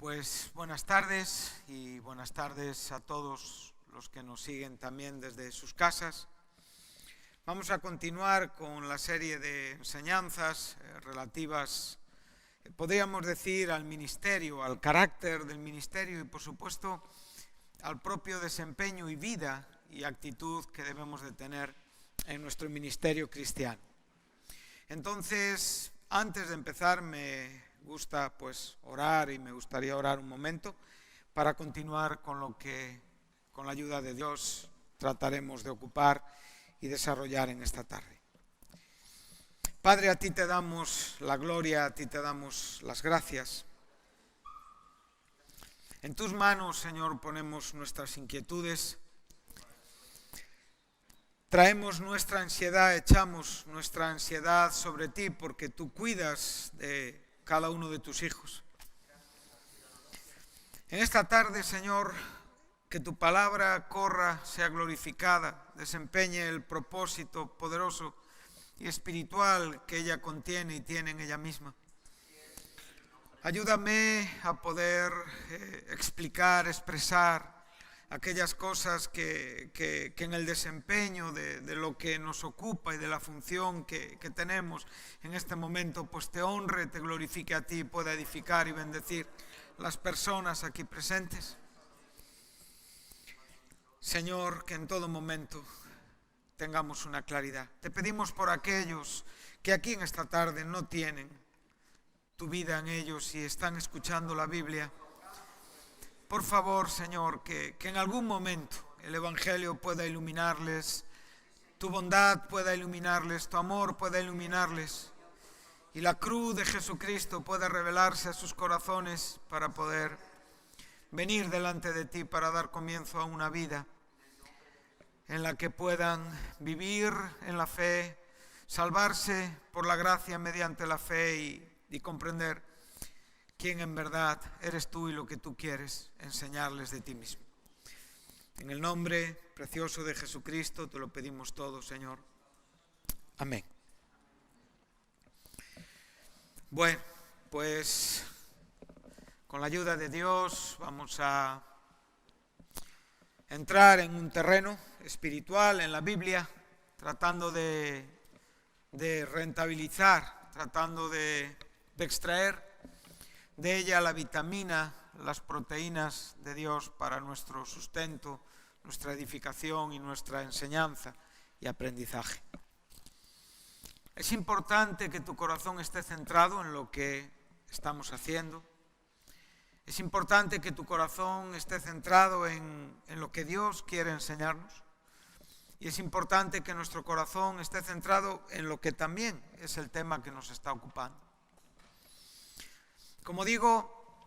Pues buenas tardes y buenas tardes a todos los que nos siguen también desde sus casas. Vamos a continuar con la serie de enseñanzas relativas, podríamos decir, al ministerio, al carácter del ministerio y por supuesto al propio desempeño y vida y actitud que debemos de tener en nuestro ministerio cristiano. Entonces, antes de empezar me gusta orar y me gustaría orar un momento para continuar con lo que con la ayuda de Dios trataremos de ocupar y desarrollar en esta tarde. Padre, a ti te damos la gloria, a ti te damos las gracias. En tus manos, Señor, ponemos nuestras inquietudes. Traemos nuestra ansiedad, echamos nuestra ansiedad sobre ti porque tú cuidas de cada uno de tus hijos. En esta tarde, Señor, que tu palabra corra, sea glorificada, desempeñe el propósito poderoso y espiritual que ella contiene y tiene en ella misma. Ayúdame a poder explicar, expresar aquellas cosas que en el desempeño de lo que nos ocupa y de la función que tenemos en este momento, pues te honre, te glorifique a ti y pueda edificar y bendecir las personas aquí presentes. Señor, que en todo momento tengamos una claridad. Te pedimos por aquellos que aquí en esta tarde no tienen tu vida en ellos y están escuchando la Biblia. Por favor, Señor, que en algún momento el Evangelio pueda iluminarles, tu bondad pueda iluminarles, tu amor pueda iluminarles y la cruz de Jesucristo pueda revelarse a sus corazones para poder venir delante de ti para dar comienzo a una vida en la que puedan vivir en la fe, salvarse por la gracia mediante la fe y comprender quién en verdad eres tú y lo que tú quieres enseñarles de ti mismo. En el nombre precioso de Jesucristo te lo pedimos todo, Señor. Amén. Bueno, pues con la ayuda de Dios vamos a entrar en un terreno espiritual en la Biblia, tratando de rentabilizar, tratando de extraer de ella la vitamina, las proteínas de Dios para nuestro sustento, nuestra edificación y nuestra enseñanza y aprendizaje. Es importante que tu corazón esté centrado en lo que estamos haciendo. Es importante que tu corazón esté centrado en lo que Dios quiere enseñarnos. Y es importante que nuestro corazón esté centrado en lo que también es el tema que nos está ocupando. Como digo,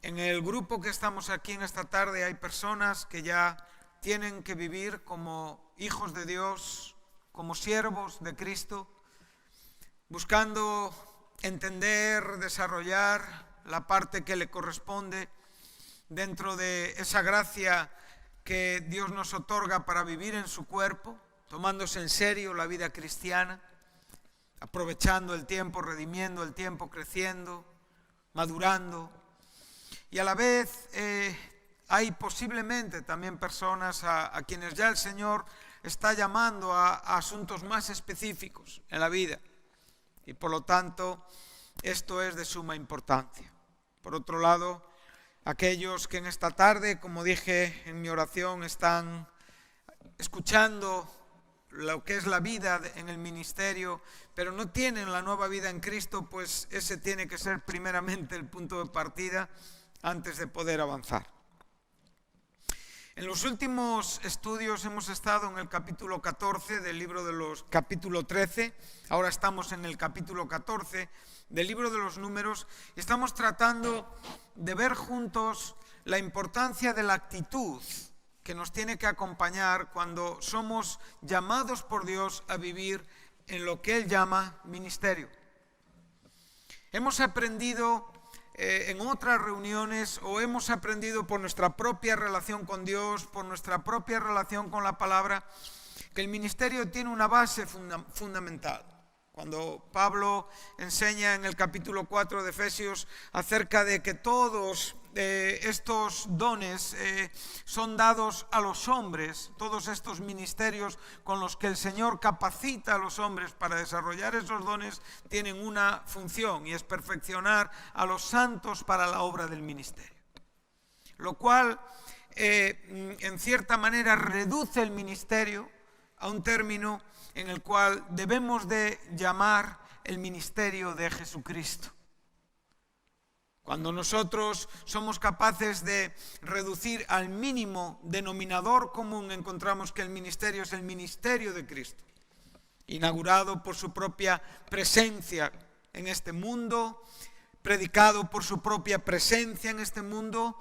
en el grupo que estamos aquí en esta tarde hay personas que ya tienen que vivir como hijos de Dios, como siervos de Cristo, buscando entender, desarrollar la parte que le corresponde dentro de esa gracia que Dios nos otorga para vivir en su cuerpo, tomándose en serio la vida cristiana, aprovechando el tiempo, redimiendo el tiempo, creciendo, madurando. Y a la vez hay posiblemente también personas a quienes ya el Señor está llamando a asuntos más específicos en la vida. Y por lo tanto, esto es de suma importancia. Por otro lado, aquellos que en esta tarde, como dije en mi oración, están escuchando lo que es la vida en el ministerio, pero no tienen la nueva vida en Cristo, pues ese tiene que ser primeramente el punto de partida antes de poder avanzar. En los últimos estudios hemos estado en el capítulo 14 del libro de los capítulo 13, ahora estamos en el capítulo 14 del libro de los Números y estamos tratando de ver juntos la importancia de la actitud que nos tiene que acompañar cuando somos llamados por Dios a vivir en lo que Él llama ministerio. Hemos aprendido en otras reuniones o hemos aprendido por nuestra propia relación con Dios, por nuestra propia relación con la palabra, que el ministerio tiene una base fundamental. Cuando Pablo enseña en el capítulo 4 de Efesios acerca de que todos estos dones son dados a los hombres, todos estos ministerios con los que el Señor capacita a los hombres para desarrollar esos dones, tienen una función, y es perfeccionar a los santos para la obra del ministerio. Lo cual, en cierta manera, reduce el ministerio a un término en el cual debemos de llamar el ministerio de Jesucristo. Cuando nosotros somos capaces de reducir al mínimo denominador común, encontramos que el ministerio es el ministerio de Cristo, inaugurado por su propia presencia en este mundo, predicado por su propia presencia en este mundo,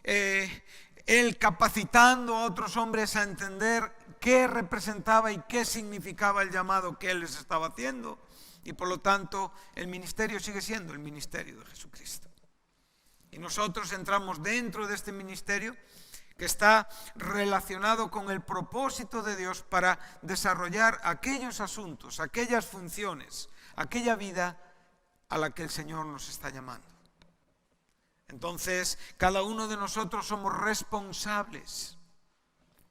Él capacitando a otros hombres a entender qué representaba y qué significaba el llamado que Él les estaba haciendo, y por lo tanto el ministerio sigue siendo el ministerio de Jesucristo. Y nosotros entramos dentro de este ministerio que está relacionado con el propósito de Dios para desarrollar aquellos asuntos, aquellas funciones, aquella vida a la que el Señor nos está llamando. Entonces, cada uno de nosotros somos responsables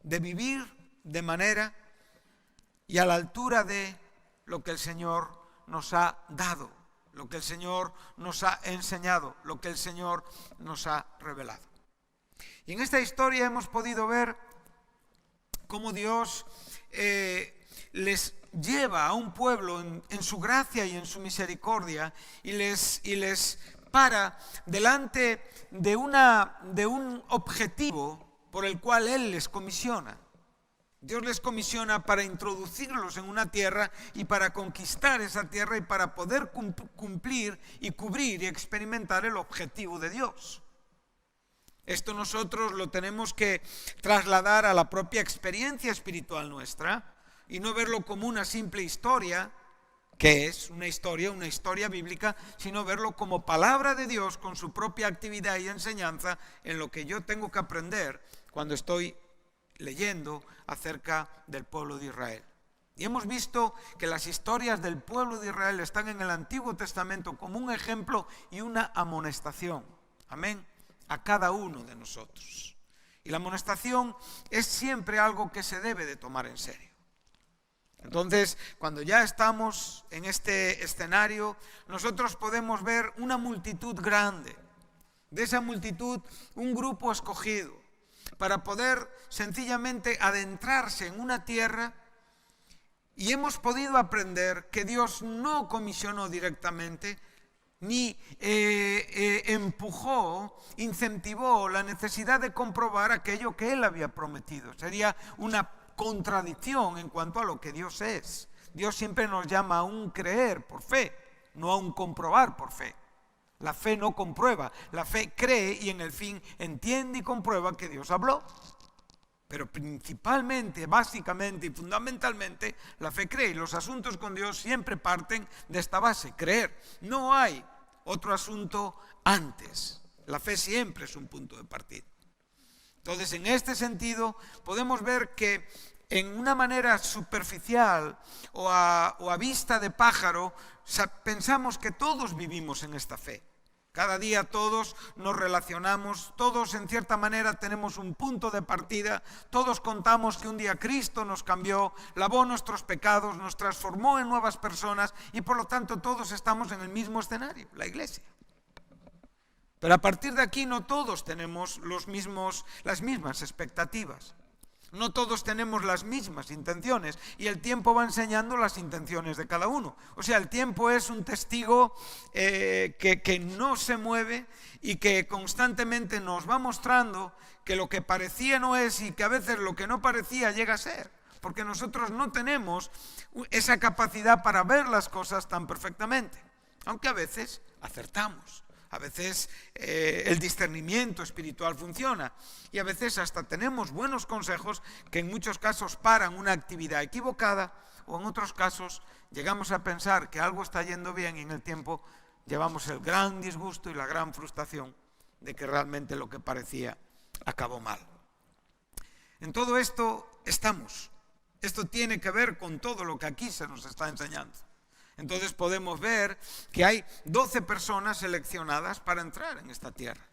de vivir de manera y a la altura de lo que el Señor nos ha dado, lo que el Señor nos ha enseñado, lo que el Señor nos ha revelado. Y en esta historia hemos podido ver cómo Dios les lleva a un pueblo en su gracia y en su misericordia y les para delante de un objetivo por el cual Él les comisiona. Dios les comisiona para introducirlos en una tierra y para conquistar esa tierra y para poder cumplir y cubrir y experimentar el objetivo de Dios. Esto nosotros lo tenemos que trasladar a la propia experiencia espiritual nuestra y no verlo como una simple historia, que es una historia bíblica, sino verlo como palabra de Dios con su propia actividad y enseñanza en lo que yo tengo que aprender cuando estoy leyendo acerca del pueblo de Israel. Y hemos visto que las historias del pueblo de Israel están en el Antiguo Testamento como un ejemplo y una amonestación. Amén. A cada uno de nosotros. Y la amonestación es siempre algo que se debe de tomar en serio. Entonces, cuando ya estamos en este escenario, nosotros podemos ver una multitud grande. De esa multitud, un grupo escogido para poder sencillamente adentrarse en una tierra, y hemos podido aprender que Dios no comisionó directamente, ni empujó, incentivó la necesidad de comprobar aquello que Él había prometido. Sería una contradicción en cuanto a lo que Dios es. Dios siempre nos llama a un creer por fe, no a un comprobar por fe. La fe no comprueba, la fe cree y en el fin entiende y comprueba que Dios habló. Pero principalmente, básicamente y fundamentalmente, la fe cree. Y los asuntos con Dios siempre parten de esta base, creer. No hay otro asunto antes. La fe siempre es un punto de partida. Entonces, en este sentido, podemos ver que en una manera superficial o a vista de pájaro, pensamos que todos vivimos en esta fe. Cada día todos nos relacionamos, todos en cierta manera tenemos un punto de partida, todos contamos que un día Cristo nos cambió, lavó nuestros pecados, nos transformó en nuevas personas y por lo tanto todos estamos en el mismo escenario, la iglesia. Pero a partir de aquí no todos tenemos las mismas expectativas. No todos tenemos las mismas intenciones y el tiempo va enseñando las intenciones de cada uno. O sea, el tiempo es un testigo que no se mueve y que constantemente nos va mostrando que lo que parecía no es y que a veces lo que no parecía llega a ser. Porque nosotros no tenemos esa capacidad para ver las cosas tan perfectamente, aunque a veces acertamos. A veces el discernimiento espiritual funciona y a veces hasta tenemos buenos consejos que en muchos casos paran una actividad equivocada o en otros casos llegamos a pensar que algo está yendo bien y en el tiempo llevamos el gran disgusto y la gran frustración de que realmente lo que parecía acabó mal. En todo esto estamos. Esto tiene que ver con todo lo que aquí se nos está enseñando. Entonces podemos ver que hay 12 personas seleccionadas para entrar en esta tierra.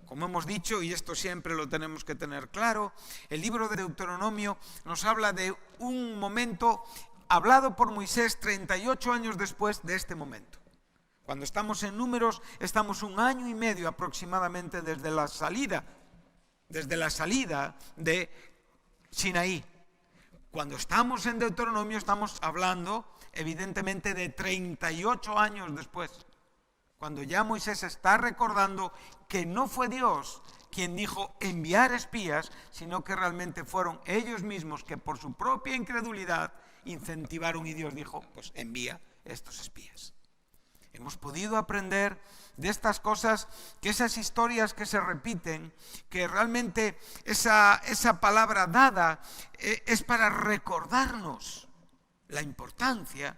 Como hemos dicho, y esto siempre lo tenemos que tener claro, el libro de Deuteronomio nos habla de un momento hablado por Moisés 38 años después de este momento. Cuando estamos en Números, estamos 1 año y medio aproximadamente desde la salida de Sinaí. Cuando estamos en Deuteronomio, estamos hablando evidentemente de 38 años después, cuando ya Moisés está recordando que no fue Dios quien dijo enviar espías, sino que realmente fueron ellos mismos que por su propia incredulidad incentivaron y Dios dijo, pues envía estos espías. Hemos podido aprender de estas cosas, que esas historias que se repiten, que realmente esa palabra dada es para recordarnos la importancia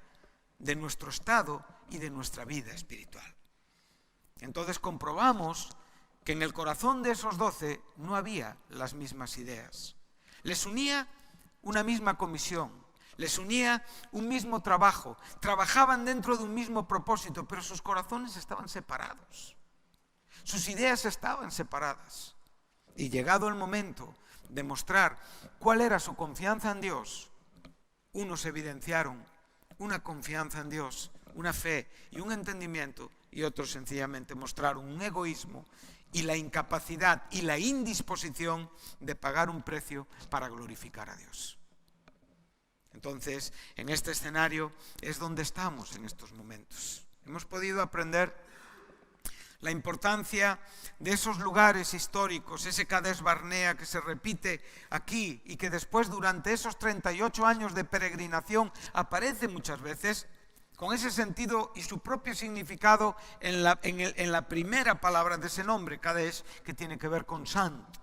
de nuestro estado y de nuestra vida espiritual. Entonces comprobamos que en el corazón de esos 12 no había las mismas ideas. Les unía una misma comisión, les unía un mismo trabajo, trabajaban dentro de un mismo propósito, pero sus corazones estaban separados, sus ideas estaban separadas. Y llegado el momento de mostrar cuál era su confianza en Dios, unos evidenciaron una confianza en Dios, una fe y un entendimiento, y otros sencillamente mostraron un egoísmo y la incapacidad y la indisposición de pagar un precio para glorificar a Dios. Entonces, en este escenario es donde estamos en estos momentos. Hemos podido aprender la importancia de esos lugares históricos, ese Cades Barnea que se repite aquí y que después durante esos 38 años de peregrinación aparece muchas veces, con ese sentido y su propio significado en la primera palabra de ese nombre, Cades, que tiene que ver con santo.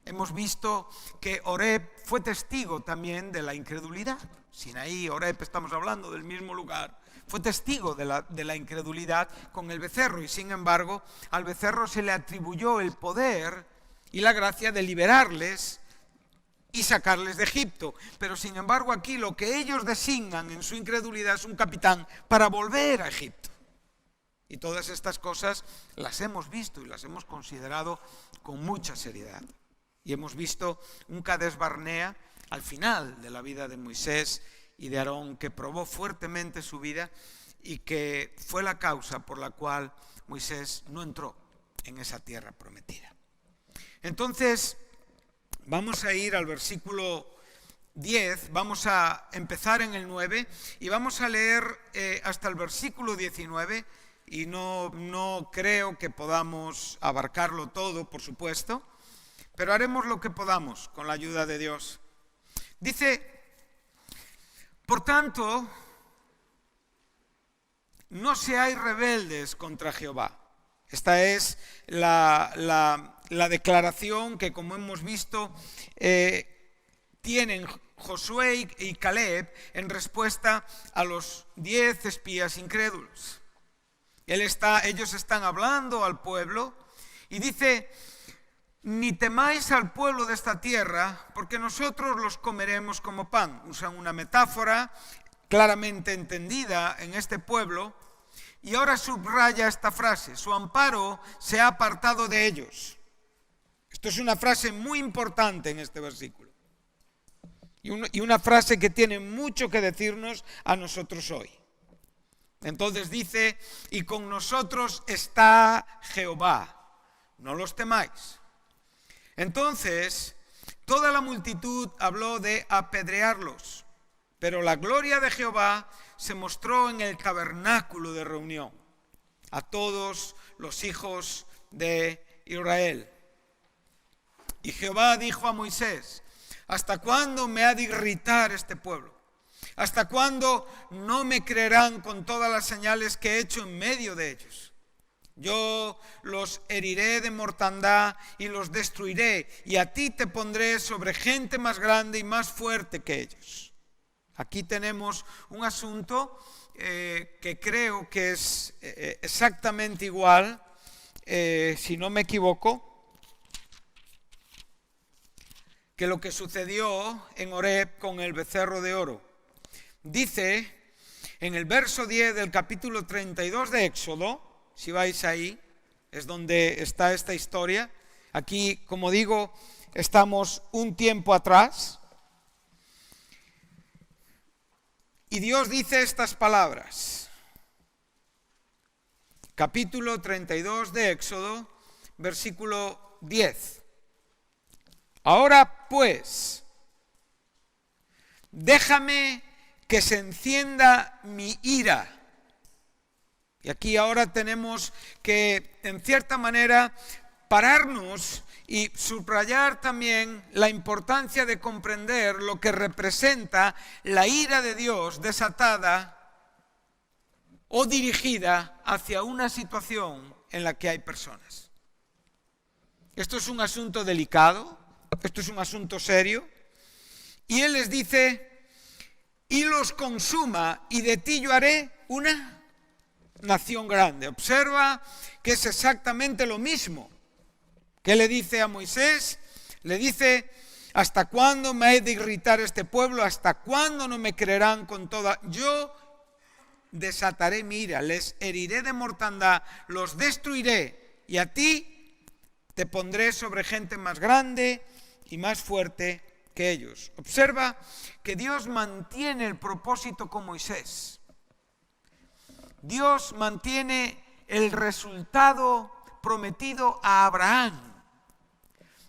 Hemos visto que Horeb fue testigo también de la incredulidad. Sinaí, Horeb, estamos hablando del mismo lugar. Fue testigo de la incredulidad con el becerro y sin embargo al becerro se le atribuyó el poder y la gracia de liberarles y sacarles de Egipto. Pero sin embargo aquí lo que ellos designan en su incredulidad es un capitán para volver a Egipto. Y todas estas cosas las hemos visto y las hemos considerado con mucha seriedad. Y hemos visto un Cades Barnea al final de la vida de Moisés y de Aarón que probó fuertemente su vida y que fue la causa por la cual Moisés no entró en esa tierra prometida. Entonces, vamos a ir al versículo 10, vamos a empezar en el 9 y vamos a leer hasta el versículo 19 y no creo que podamos abarcarlo todo, por supuesto, pero haremos lo que podamos con la ayuda de Dios. Dice, por tanto, no seáis rebeldes contra Jehová. Esta es la declaración que, como hemos visto, tienen Josué y Caleb en respuesta a los 10 espías incrédulos. Ellos están hablando al pueblo y dice, ni temáis al pueblo de esta tierra, porque nosotros los comeremos como pan. Usan una metáfora claramente entendida en este pueblo, y ahora subraya esta frase, su amparo se ha apartado de ellos. Esto es una frase muy importante en este versículo, y una frase que tiene mucho que decirnos a nosotros hoy. Entonces dice, y con nosotros está Jehová, no los temáis. Entonces, toda la multitud habló de apedrearlos, pero la gloria de Jehová se mostró en el tabernáculo de reunión a todos los hijos de Israel. Y Jehová dijo a Moisés, ¿hasta cuándo me ha de irritar este pueblo? ¿Hasta cuándo no me creerán con todas las señales que he hecho en medio de ellos? Yo los heriré de mortandad y los destruiré, y a ti te pondré sobre gente más grande y más fuerte que ellos. Aquí tenemos un asunto que creo que es exactamente igual, si no me equivoco, que lo que sucedió en Horeb con el becerro de oro. Dice En el verso 10 del capítulo 32 de Éxodo, si vais ahí, es donde está esta historia. Aquí, como digo, estamos un tiempo atrás. Y Dios dice estas palabras. Capítulo 32 de Éxodo, versículo 10. Ahora pues, déjame que se encienda mi ira. Y aquí ahora tenemos que, en cierta manera, pararnos y subrayar también la importancia de comprender lo que representa la ira de Dios desatada o dirigida hacia una situación en la que hay personas. Esto es un asunto delicado, esto es un asunto serio, y Él les dice: y los consuma, y de ti yo haré una nación grande. Observa que es exactamente lo mismo que le dice a Moisés. Le dice: ¿hasta cuándo me he de irritar este pueblo? ¿Hasta cuándo no me creerán con toda? Yo desataré mi ira, les heriré de mortandad, los destruiré, y a ti te pondré sobre gente más grande y más fuerte que ellos. Observa que Dios mantiene el propósito con Moisés. Dios mantiene el resultado prometido a Abraham.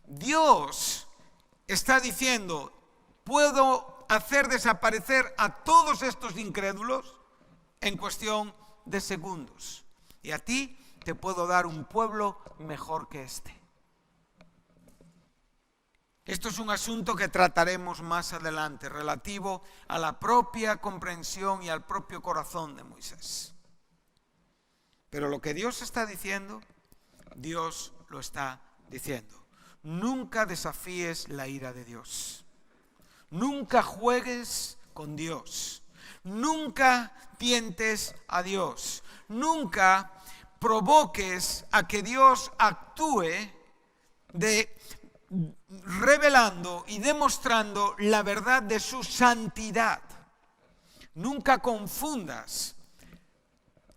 Dios está diciendo: puedo hacer desaparecer a todos estos incrédulos en cuestión de segundos, y a ti te puedo dar un pueblo mejor que este. Esto es un asunto que trataremos más adelante, relativo a la propia comprensión y al propio corazón de Moisés. Pero lo que Dios está diciendo, Dios lo está diciendo. Nunca desafíes la ira de Dios. Nunca juegues con Dios. Nunca tientes a Dios. Nunca provoques a que Dios actúe revelando y demostrando la verdad de su santidad. Nunca confundas.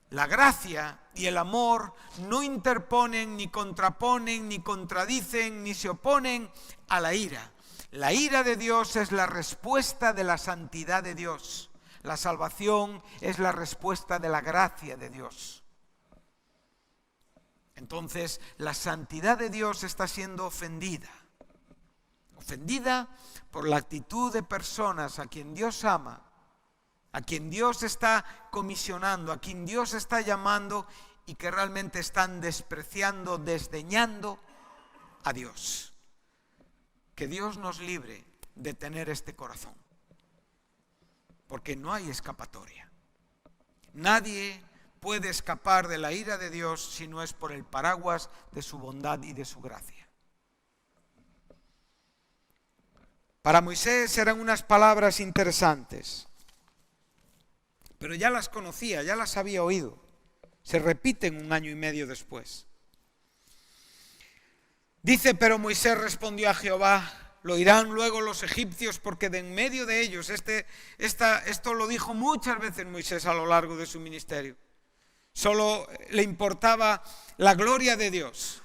La gracia y el amor no interponen, ni contraponen, ni contradicen, ni se oponen a la ira. La ira de Dios es la respuesta de la santidad de Dios. La salvación es la respuesta de la gracia de Dios. Entonces, la santidad de Dios está siendo ofendida. Ofendida por la actitud de personas a quien Dios ama, a quien Dios está comisionando, a quien Dios está llamando, y que realmente están despreciando, desdeñando a Dios. Que Dios nos libre de tener este corazón, porque no hay escapatoria. Nadie puede escapar de la ira de Dios si no es por el paraguas de su bondad y de su gracia. Para Moisés eran unas palabras interesantes, pero ya las conocía, ya las había oído. Se repiten 1 año y medio después. Dice: pero Moisés respondió a Jehová: lo oirán luego los egipcios, porque de en medio de ellos, esto lo dijo muchas veces Moisés a lo largo de su ministerio. Solo le importaba la gloria de Dios.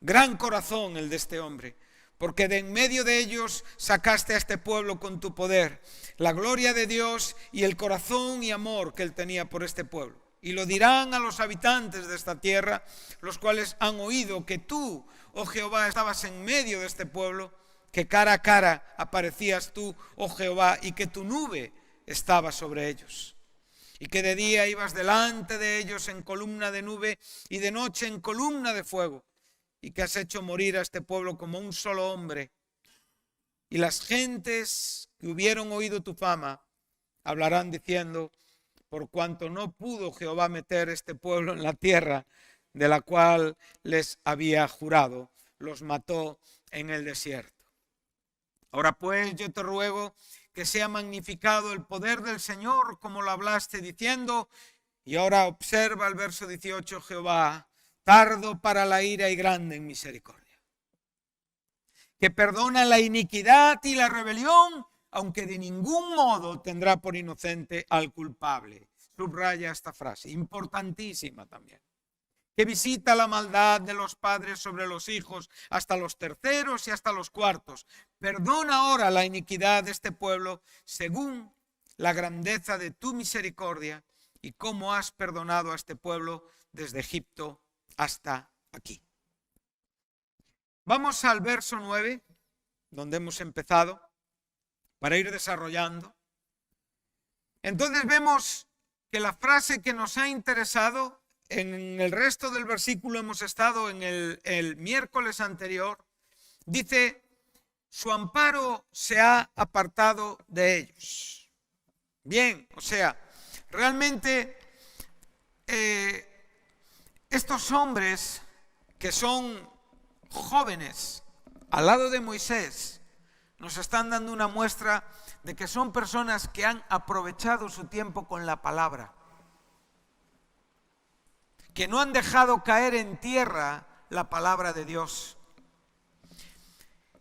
Gran corazón el de este hombre, porque de en medio de ellos sacaste a este pueblo con tu poder. La gloria de Dios y el corazón y amor que él tenía por este pueblo. Y lo dirán a los habitantes de esta tierra, los cuales han oído que tú, oh Jehová, estabas en medio de este pueblo, que cara a cara aparecías tú, oh Jehová, y que tu nube estaba sobre ellos. Y que de día ibas delante de ellos en columna de nube y de noche en columna de fuego. Y que has hecho morir a este pueblo como un solo hombre. Y las gentes que hubieron oído tu fama hablarán diciendo: por cuanto no pudo Jehová meter este pueblo en la tierra de la cual les había jurado, los mató en el desierto. Ahora pues yo te ruego que sea magnificado el poder del Señor, como lo hablaste diciendo. Y ahora observa el verso 18: Jehová, tardo para la ira y grande en misericordia, que perdona la iniquidad y la rebelión aunque de ningún modo tendrá por inocente al culpable. Subraya esta frase, importantísima también. Que visita la maldad de los padres sobre los hijos hasta los terceros y hasta los cuartos. Perdona ahora la iniquidad de este pueblo según la grandeza de tu misericordia y cómo has perdonado a este pueblo desde Egipto hasta aquí. Vamos al verso 9, donde hemos empezado, para ir desarrollando. Entonces vemos que la frase que nos ha interesado, en el resto del versículo hemos estado en el miércoles anterior, dice, su amparo se ha apartado de ellos. Bien, o sea, realmente estos hombres que son jóvenes al lado de Moisés nos están dando una muestra de que son personas que han aprovechado su tiempo con la palabra, que no han dejado caer en tierra la palabra de Dios,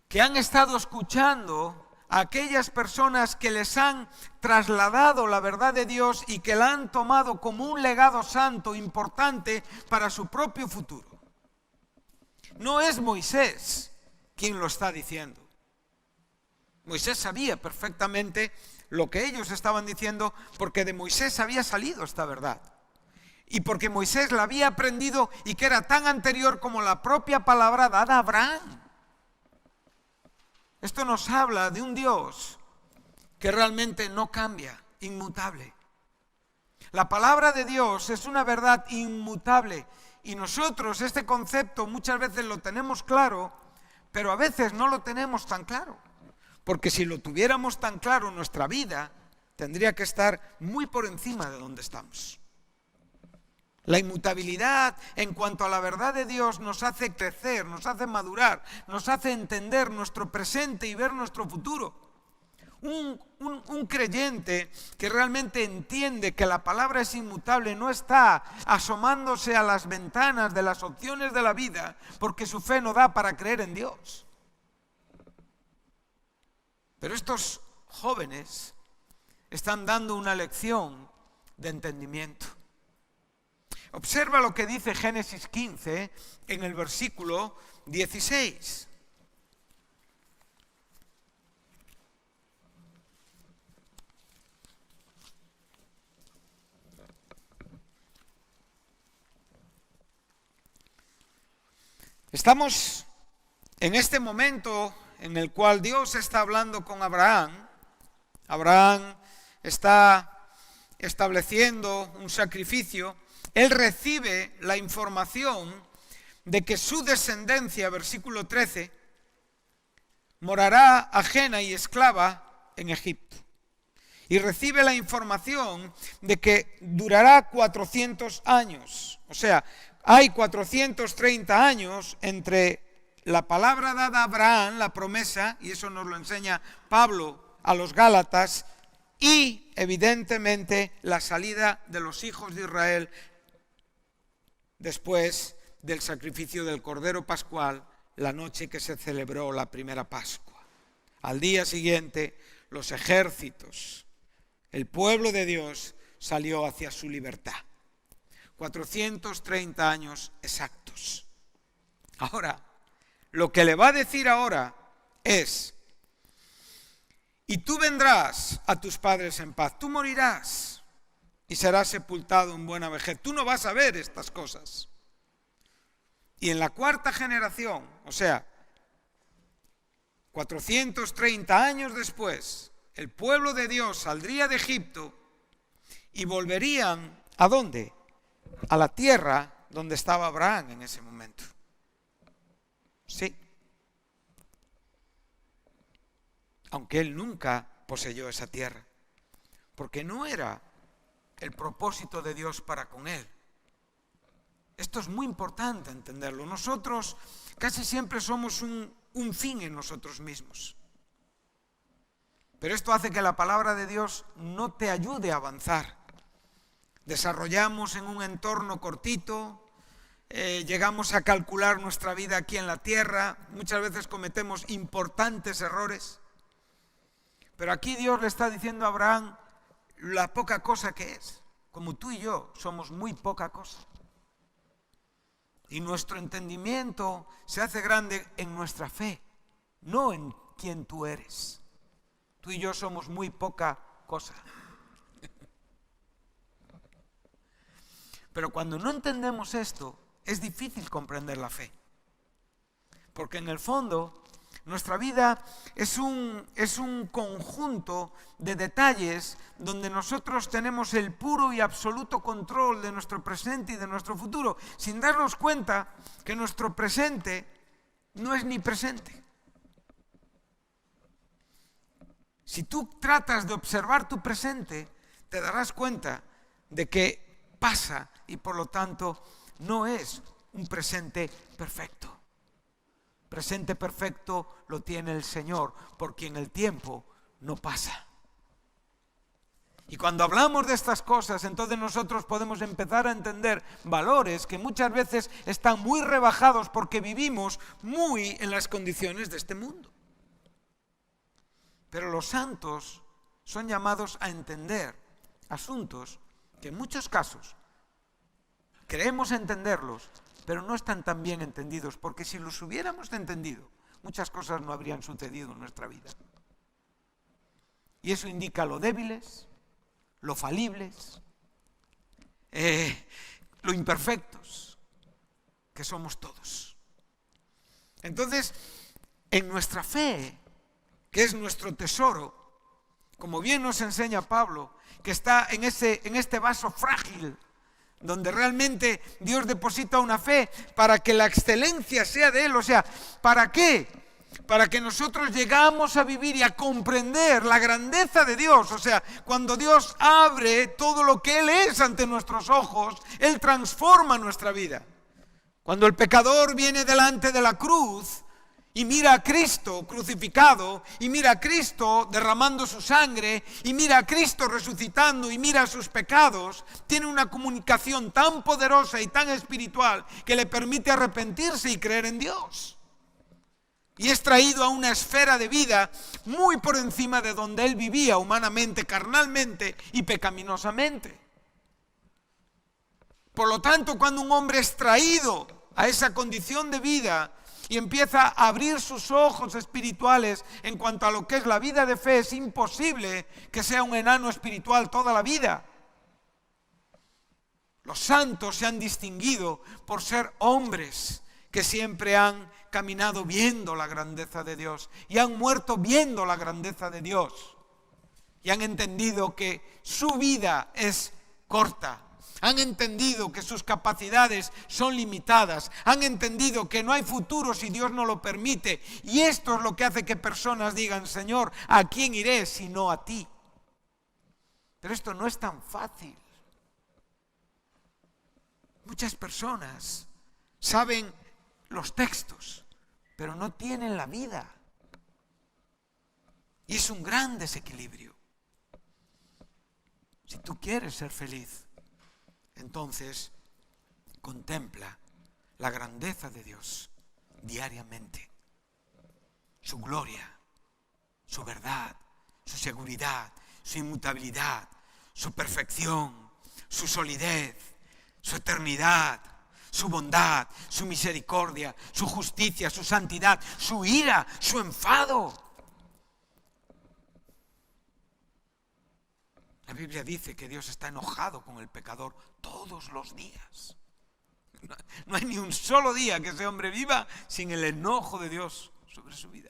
que han estado escuchando a aquellas personas que les han trasladado la verdad de Dios y que la han tomado como un legado santo importante para su propio futuro. No es Moisés quien lo está diciendo. Moisés sabía perfectamente lo que ellos estaban diciendo porque de Moisés había salido esta verdad. Y porque Moisés la había aprendido y que era tan anterior como la propia palabra dada a Abraham. Esto nos habla de un Dios que realmente no cambia, inmutable. La palabra de Dios es una verdad inmutable y nosotros este concepto muchas veces lo tenemos claro, pero a veces no lo tenemos tan claro. Porque si lo tuviéramos tan claro, nuestra vida tendría que estar muy por encima de donde estamos. La inmutabilidad en cuanto a la verdad de Dios nos hace crecer, nos hace madurar, nos hace entender nuestro presente y ver nuestro futuro. Un creyente que realmente entiende que la palabra es inmutable no está asomándose a las ventanas de las opciones de la vida porque su fe no da para creer en Dios. Pero estos jóvenes están dando una lección de entendimiento. Observa lo que dice Génesis 15 en el versículo 16. Estamos en este momento en el cual Dios está hablando con Abraham. Abraham está estableciendo un sacrificio. Él recibe la información de que su descendencia, versículo 13, morará ajena y esclava en Egipto. Y recibe la información de que durará 400 años. O sea, hay 430 años entre la palabra dada a Abraham, la promesa, y eso nos lo enseña Pablo a los Gálatas, y evidentemente la salida de los hijos de Israel después del sacrificio del Cordero Pascual, la noche que se celebró la primera Pascua. Al día siguiente, los ejércitos, el pueblo de Dios salió hacia su libertad. 430 años exactos. Ahora, lo que le va a decir ahora es, y tú vendrás a tus padres en paz, tú morirás y serás sepultado en buena vejez. Tú no vas a ver estas cosas. Y en la cuarta generación, o sea, 430 años después, el pueblo de Dios saldría de Egipto y volverían, ¿a dónde? A la tierra donde estaba Abraham en ese momento. Sí. Aunque él nunca poseyó esa tierra, porque no era el propósito de Dios para con él. Esto es muy importante entenderlo. Nosotros casi siempre somos un fin en nosotros mismos. Pero esto hace que la palabra de Dios no te ayude a avanzar. Desarrollamos en un entorno cortito, llegamos a calcular nuestra vida aquí en la tierra, muchas veces cometemos importantes errores. Pero aquí Dios le está diciendo a Abraham la poca cosa que es. Como tú y yo somos muy poca cosa. Y nuestro entendimiento se hace grande en nuestra fe, no en quién tú eres. Tú y yo somos muy poca cosa. Pero cuando no entendemos esto, es difícil comprender la fe. Porque en el fondo, nuestra vida es un conjunto de detalles donde nosotros tenemos el puro y absoluto control de nuestro presente y de nuestro futuro, sin darnos cuenta que nuestro presente no es ni presente. Si tú tratas de observar tu presente, te darás cuenta de que pasa y por lo tanto no es un presente perfecto. Presente perfecto lo tiene el Señor, por quien el tiempo no pasa. Y cuando hablamos de estas cosas, entonces nosotros podemos empezar a entender valores que muchas veces están muy rebajados porque vivimos muy en las condiciones de este mundo. Pero los santos son llamados a entender asuntos que en muchos casos creemos entenderlos, pero no están tan bien entendidos, porque si los hubiéramos entendido, muchas cosas no habrían sucedido en nuestra vida. Y eso indica lo débiles, lo falibles, lo imperfectos que somos todos. Entonces, en nuestra fe, que es nuestro tesoro, como bien nos enseña Pablo, que está en este vaso frágil, donde realmente Dios deposita una fe para que la excelencia sea de Él. O sea, ¿para qué? Para que nosotros llegamos a vivir y a comprender la grandeza de Dios. O sea, cuando Dios abre todo lo que Él es ante nuestros ojos, Él transforma nuestra vida. Cuando el pecador viene delante de la cruz y mira a Cristo crucificado, y mira a Cristo derramando su sangre, y mira a Cristo resucitando, y mira sus pecados, tiene una comunicación tan poderosa y tan espiritual que le permite arrepentirse y creer en Dios. Y es traído a una esfera de vida muy por encima de donde él vivía humanamente, carnalmente y pecaminosamente. Por lo tanto, cuando un hombre es traído a esa condición de vida y empieza a abrir sus ojos espirituales en cuanto a lo que es la vida de fe, es imposible que sea un enano espiritual toda la vida. Los santos se han distinguido por ser hombres que siempre han caminado viendo la grandeza de Dios y han muerto viendo la grandeza de Dios y han entendido que su vida es corta. Han entendido que sus capacidades son limitadas. Han entendido que no hay futuro si Dios no lo permite. Y esto es lo que hace que personas digan: Señor, ¿a quién iré si no a ti? Pero esto no es tan fácil. Muchas personas saben los textos, pero no tienen la vida. Y es un gran desequilibrio. Si tú quieres ser feliz, entonces contempla la grandeza de Dios diariamente, su gloria, su verdad, su seguridad, su inmutabilidad, su perfección, su solidez, su eternidad, su bondad, su misericordia, su justicia, su santidad, su ira, su enfado. La Biblia dice que Dios está enojado con el pecador todos los días. No hay ni un solo día que ese hombre viva sin el enojo de Dios sobre su vida.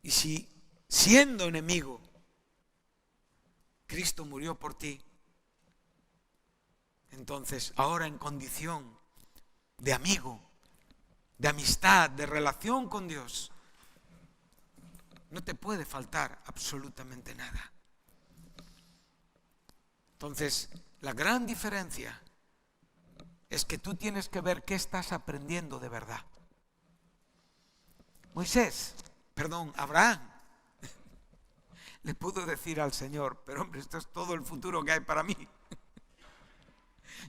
Y si, siendo enemigo, Cristo murió por ti, entonces ahora en condición de amigo, de amistad, de relación con Dios, no te puede faltar absolutamente nada. Entonces, la gran diferencia es que tú tienes que ver qué estás aprendiendo de verdad. Abraham le pudo decir al Señor: pero hombre, esto es todo el futuro que hay para mí.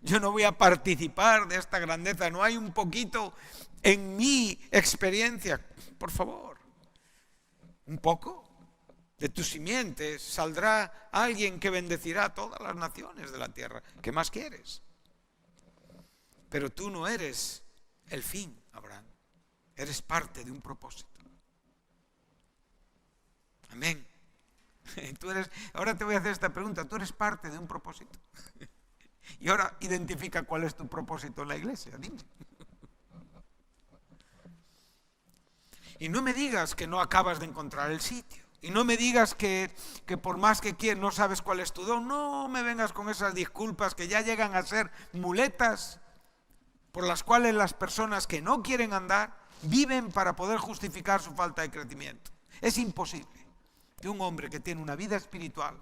Yo no voy a participar de esta grandeza, no hay un poquito en mi experiencia, por favor. Un poco. De tu simiente saldrá alguien que bendecirá a todas las naciones de la tierra. ¿Qué más quieres? Pero tú no eres el fin, Abraham. Eres parte de un propósito. Amén. Ahora te voy a hacer esta pregunta. ¿Tú eres parte de un propósito? Y ahora identifica cuál es tu propósito en la iglesia. Dime. Y no me digas que no acabas de encontrar el sitio. Y no me digas que por más que quieres no sabes cuál es tu don. No me vengas con esas disculpas que ya llegan a ser muletas por las cuales las personas que no quieren andar viven para poder justificar su falta de crecimiento. Es imposible que un hombre que tiene una vida espiritual,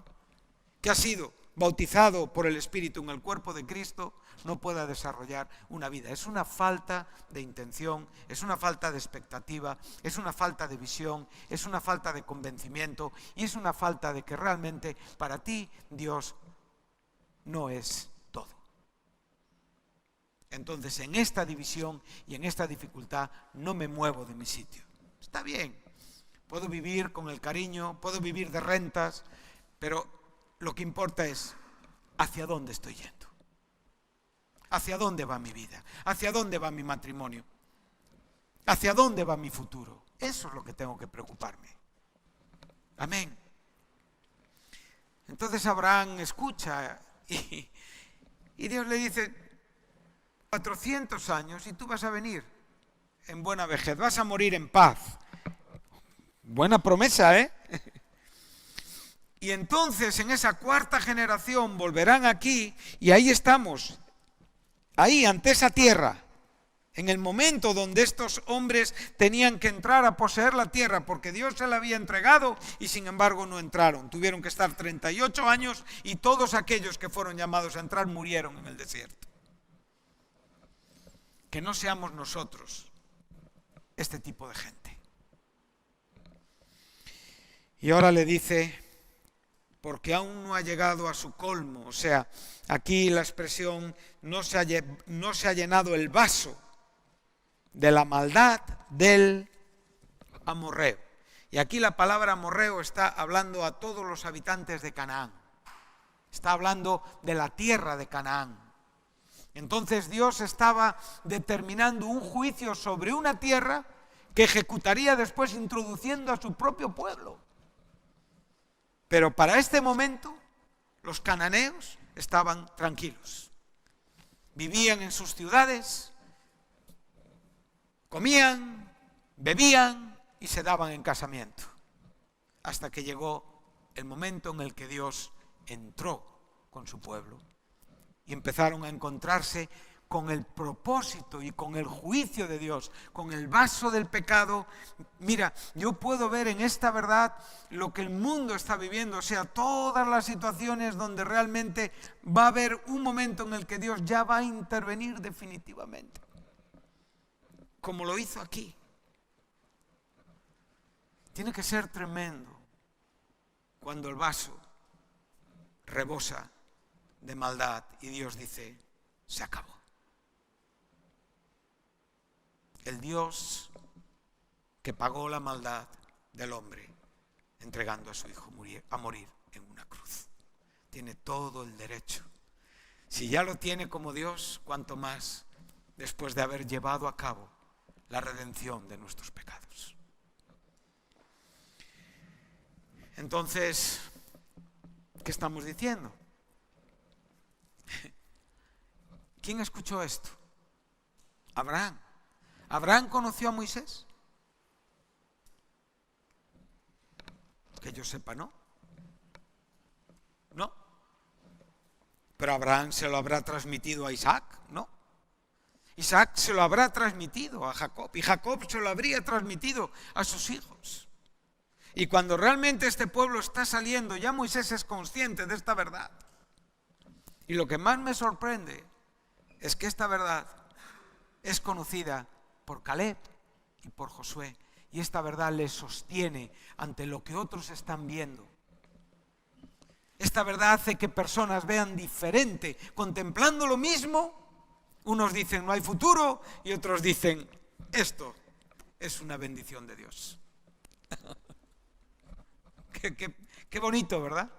que ha sido bautizado por el Espíritu en el cuerpo de Cristo, no pueda desarrollar una vida. Es una falta de intención, es una falta de expectativa, es una falta de visión, es una falta de convencimiento y es una falta de que realmente para ti Dios no es todo. Entonces, en esta división y en esta dificultad no me muevo de mi sitio. Está bien, puedo vivir con el cariño, puedo vivir de rentas, pero lo que importa es hacia dónde estoy yendo. ¿Hacia dónde va mi vida? ¿Hacia dónde va mi matrimonio? ¿Hacia dónde va mi futuro? Eso es lo que tengo que preocuparme. Amén. Entonces Abraham escucha y Dios le dice, 400 años y tú vas a venir en buena vejez, vas a morir en paz. Buena promesa, ¿eh? Y entonces en esa cuarta generación volverán aquí y ahí estamos. Ahí, ante esa tierra, en el momento donde estos hombres tenían que entrar a poseer la tierra, porque Dios se la había entregado y sin embargo no entraron. Tuvieron que estar 38 años y todos aquellos que fueron llamados a entrar murieron en el desierto. Que no seamos nosotros este tipo de gente. Y ahora le dice, porque aún no ha llegado a su colmo, o sea, aquí la expresión no se ha llenado el vaso de la maldad del amorreo. Y aquí la palabra amorreo está hablando a todos los habitantes de Canaán. Está hablando de la tierra de Canaán. Entonces Dios estaba determinando un juicio sobre una tierra que ejecutaría después introduciendo a su propio pueblo. Pero para este momento los cananeos estaban tranquilos. Vivían en sus ciudades, comían, bebían y se daban en casamiento. Hasta que llegó el momento en el que Dios entró con su pueblo. Y empezaron a encontrarse con el propósito y con el juicio de Dios, con el vaso del pecado. Mira, yo puedo ver en esta verdad lo que el mundo está viviendo, o sea, todas las situaciones donde realmente va a haber un momento en el que Dios ya va a intervenir definitivamente, como lo hizo aquí. Tiene que ser tremendo cuando el vaso rebosa de maldad y Dios dice, se acabó. El Dios que pagó la maldad del hombre entregando a su hijo a morir en una cruz. Tiene todo el derecho. Si ya lo tiene como Dios, cuanto más después de haber llevado a cabo la redención de nuestros pecados. Entonces, ¿qué estamos diciendo? ¿Quién escuchó esto? Abraham. ¿Abraham conoció a Moisés? Que yo sepa, ¿no? No. Pero Abraham se lo habrá transmitido a Isaac, ¿no? Isaac se lo habrá transmitido a Jacob y Jacob se lo habría transmitido a sus hijos. Y cuando realmente este pueblo está saliendo, ya Moisés es consciente de esta verdad. Y lo que más me sorprende es que esta verdad es conocida por Caleb y por Josué. Y esta verdad les sostiene ante lo que otros están viendo. Esta verdad hace que personas vean diferente, contemplando lo mismo. Unos dicen no hay futuro y otros dicen esto es una bendición de Dios. Qué bonito, ¿verdad?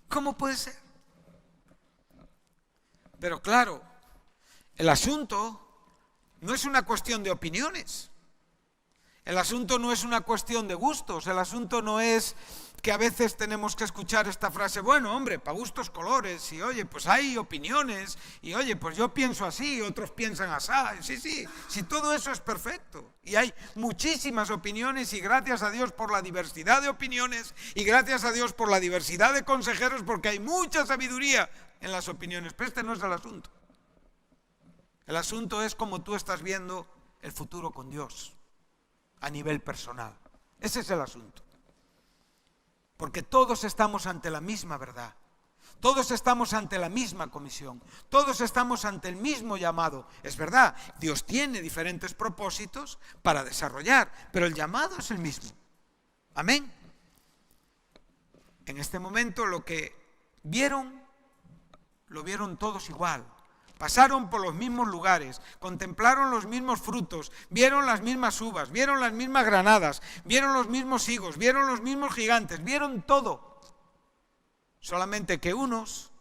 ¿Cómo puede ser? Pero claro, el asunto no es una cuestión de opiniones. El asunto no es una cuestión de gustos. El asunto no es que a veces tenemos que escuchar esta frase, bueno, hombre, para gustos colores, y oye, pues hay opiniones, y oye, pues yo pienso así, otros piensan así. Sí, todo eso es perfecto. Y hay muchísimas opiniones, y gracias a Dios por la diversidad de opiniones, y gracias a Dios por la diversidad de consejeros, porque hay mucha sabiduría en las opiniones. Pero este no es el asunto. El asunto es cómo tú estás viendo el futuro con Dios a nivel personal. Ese es el asunto. Porque todos estamos ante la misma verdad. Todos estamos ante la misma comisión. Todos estamos ante el mismo llamado. Es verdad, Dios tiene diferentes propósitos para desarrollar, pero el llamado es el mismo. Amén. En este momento lo que vieron, lo vieron todos igual. Pasaron por los mismos lugares, contemplaron los mismos frutos, vieron las mismas uvas, vieron las mismas granadas, vieron los mismos higos, vieron los mismos gigantes, vieron todo. Solamente que unos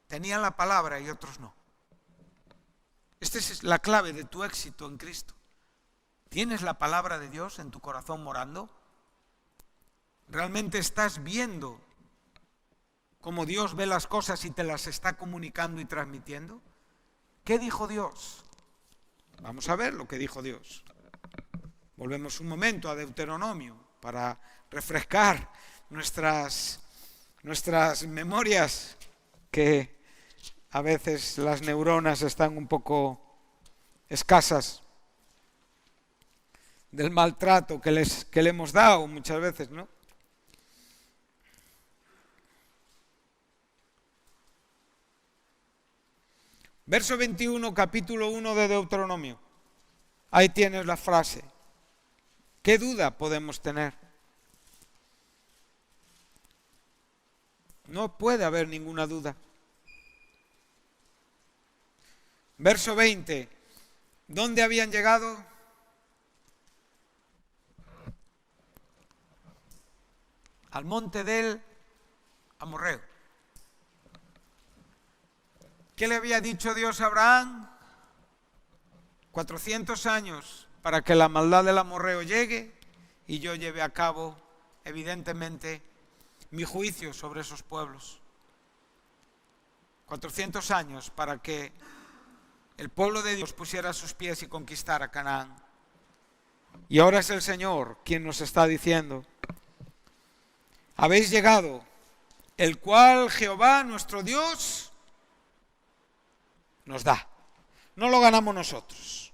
tenían la palabra y otros no. Esta es la clave de tu éxito en Cristo. ¿Tienes la palabra de Dios en tu corazón morando? ¿Realmente estás viendo cómo Dios ve las cosas y te las está comunicando y transmitiendo? ¿Qué dijo Dios? Vamos a ver lo que dijo Dios. Volvemos un momento a Deuteronomio para refrescar nuestras memorias, que a veces las neuronas están un poco escasas del maltrato que le hemos dado muchas veces, ¿no? Verso 21, capítulo 1 de Deuteronomio. Ahí tienes la frase. ¿Qué duda podemos tener? No puede haber ninguna duda. Verso 20. ¿Dónde habían llegado? Al monte del Amorreo. ¿Qué le había dicho Dios a Abraham? 400 años para que la maldad del amorreo llegue y yo lleve a cabo, evidentemente, mi juicio sobre esos pueblos. 400 años para que el pueblo de Dios pusiera sus pies y conquistara Canaán. Y ahora es el Señor quien nos está diciendo, habéis llegado, el cual Jehová nuestro Dios nos da. No lo ganamos nosotros.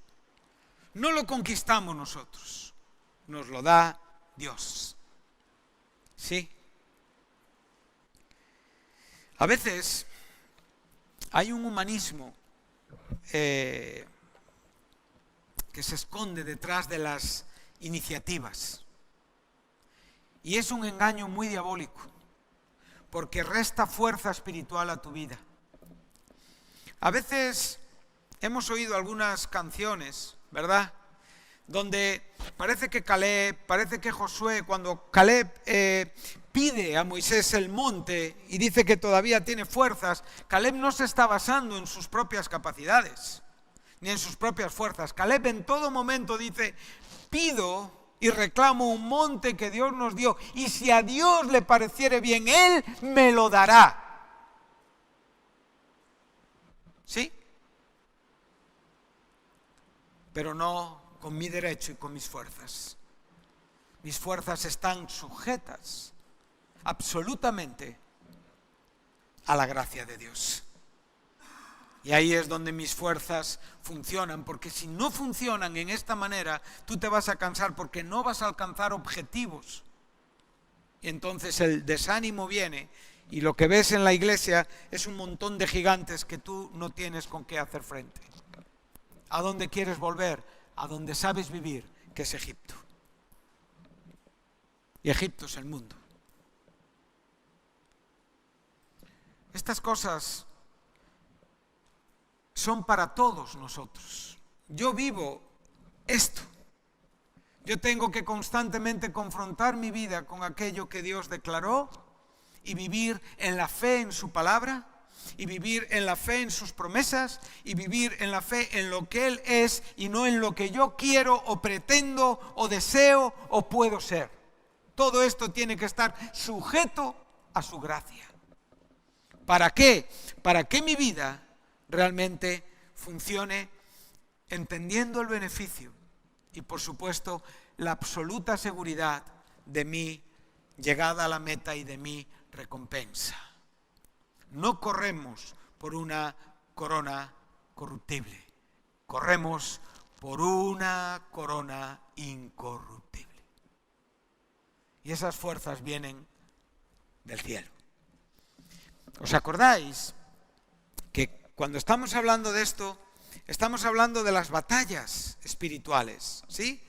No lo conquistamos nosotros. Nos lo da Dios. ¿Sí? A veces hay un humanismo que se esconde detrás de las iniciativas. Y es un engaño muy diabólico, porque resta fuerza espiritual a tu vida. A veces hemos oído algunas canciones, ¿verdad? Donde parece que Caleb, parece que Josué, cuando Caleb pide a Moisés el monte y dice que todavía tiene fuerzas, Caleb no se está basando en sus propias capacidades, ni en sus propias fuerzas. Caleb en todo momento dice, pido y reclamo un monte que Dios nos dio, y si a Dios le pareciere bien, Él me lo dará. ¿Sí? Pero no con mi derecho y con mis fuerzas. Mis fuerzas están sujetas absolutamente a la gracia de Dios. Y ahí es donde mis fuerzas funcionan, porque si no funcionan en esta manera, tú te vas a cansar porque no vas a alcanzar objetivos. Y entonces el desánimo viene. Y lo que ves en la iglesia es un montón de gigantes que tú no tienes con qué hacer frente. ¿A dónde quieres volver? A donde sabes vivir, que es Egipto. Y Egipto es el mundo. Estas cosas son para todos nosotros. Yo vivo esto. Yo tengo que constantemente confrontar mi vida con aquello que Dios declaró y vivir en la fe en su palabra, y vivir en la fe en sus promesas, y vivir en la fe en lo que Él es y no en lo que yo quiero o pretendo o deseo o puedo ser. Todo esto tiene que estar sujeto a su gracia. ¿Para qué? Para que mi vida realmente funcione entendiendo el beneficio y, por supuesto, la absoluta seguridad de mi llegada a la meta y de mi recompensa. No corremos por una corona corruptible, corremos por una corona incorruptible. Y esas fuerzas vienen del cielo. ¿Os acordáis que cuando estamos hablando de esto, estamos hablando de las batallas espirituales, ¿sí?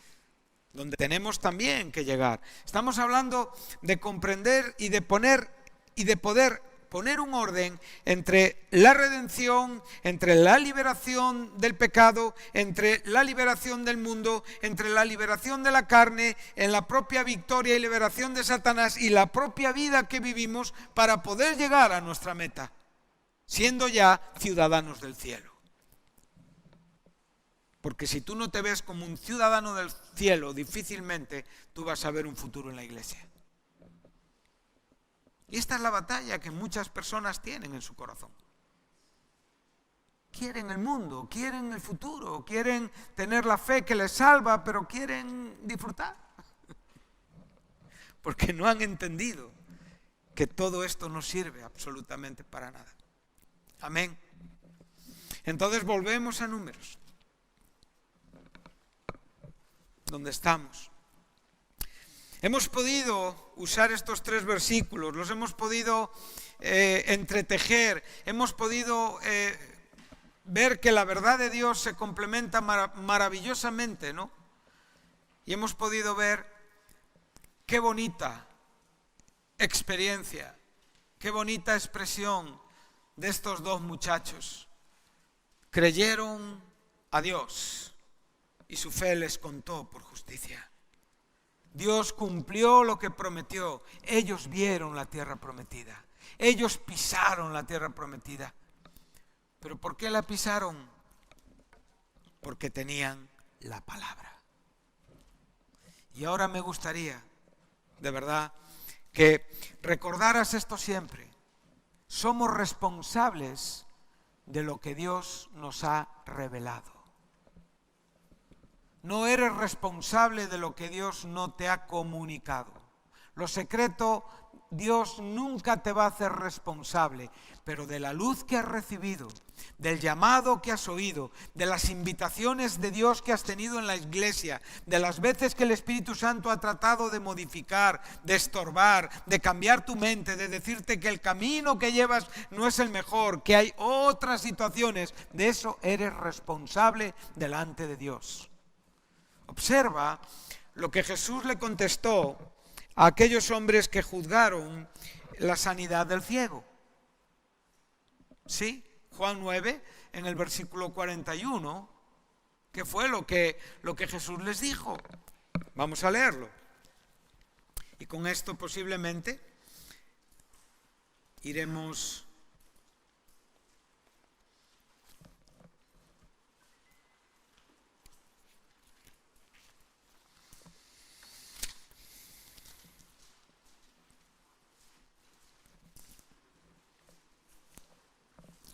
Donde tenemos también que llegar. Estamos hablando de comprender y de poder poner un orden entre la redención, entre la liberación del pecado, entre la liberación del mundo, entre la liberación de la carne, en la propia victoria y liberación de Satanás y la propia vida que vivimos para poder llegar a nuestra meta, siendo ya ciudadanos del cielo. Porque si tú no te ves como un ciudadano del cielo, difícilmente tú vas a ver un futuro en la iglesia. Y esta es la batalla que muchas personas tienen en su corazón. Quieren el mundo, quieren el futuro, quieren tener la fe que les salva, pero quieren disfrutar. Porque no han entendido que todo esto no sirve absolutamente para nada. Amén. Entonces volvemos a Números, donde estamos. Hemos podido usar estos 3 versículos, los hemos podido entretejer, hemos podido ver que la verdad de Dios se complementa maravillosamente, ¿no? Y hemos podido ver qué bonita experiencia, qué bonita expresión de estos 2 muchachos. Creyeron a Dios y su fe les contó por justicia. Dios cumplió lo que prometió. Ellos vieron la tierra prometida. Ellos pisaron la tierra prometida. ¿Pero por qué la pisaron? Porque tenían la palabra. Y ahora me gustaría, de verdad, que recordaras esto siempre. Somos responsables de lo que Dios nos ha revelado. No eres responsable de lo que Dios no te ha comunicado. Lo secreto, Dios nunca te va a hacer responsable, pero de la luz que has recibido, del llamado que has oído, de las invitaciones de Dios que has tenido en la iglesia, de las veces que el Espíritu Santo ha tratado de modificar, de estorbar, de cambiar tu mente, de decirte que el camino que llevas no es el mejor, que hay otras situaciones, de eso eres responsable delante de Dios. Observa lo que Jesús le contestó a aquellos hombres que juzgaron la sanidad del ciego. ¿Sí? Juan 9, en el versículo 41, ¿qué fue lo que Jesús les dijo? Vamos a leerlo. Y con esto posiblemente iremos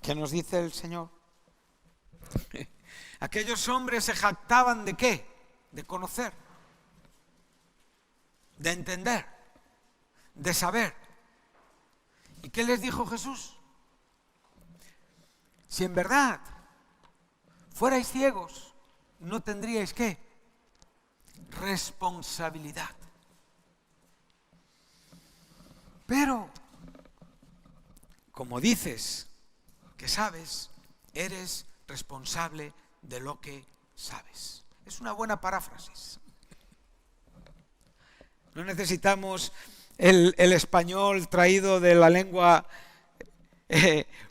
¿qué nos dice el Señor? Aquellos hombres se jactaban ¿de qué? De conocer, de entender, de saber. ¿Y qué les dijo Jesús? Si en verdad fuerais ciegos, no tendríais ¿qué? Responsabilidad. Pero, como dices que sabes, eres responsable de lo que sabes. Es una buena paráfrasis. No necesitamos el español traído de la lengua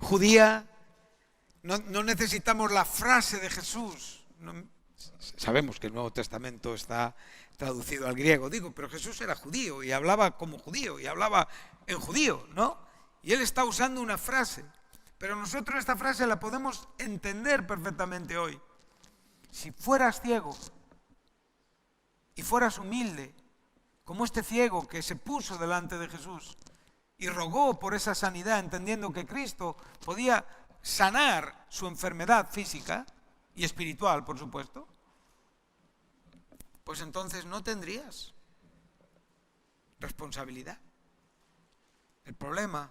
judía, no necesitamos la frase de Jesús. Sabemos que el Nuevo Testamento está traducido al griego, pero Jesús era judío y hablaba como judío y hablaba en judío, ¿no? Y él está usando una frase, pero nosotros esta frase la podemos entender perfectamente hoy. Si fueras ciego y fueras humilde, como este ciego que se puso delante de Jesús y rogó por esa sanidad, entendiendo que Cristo podía sanar su enfermedad física y espiritual, por supuesto, pues entonces no tendrías responsabilidad. El problema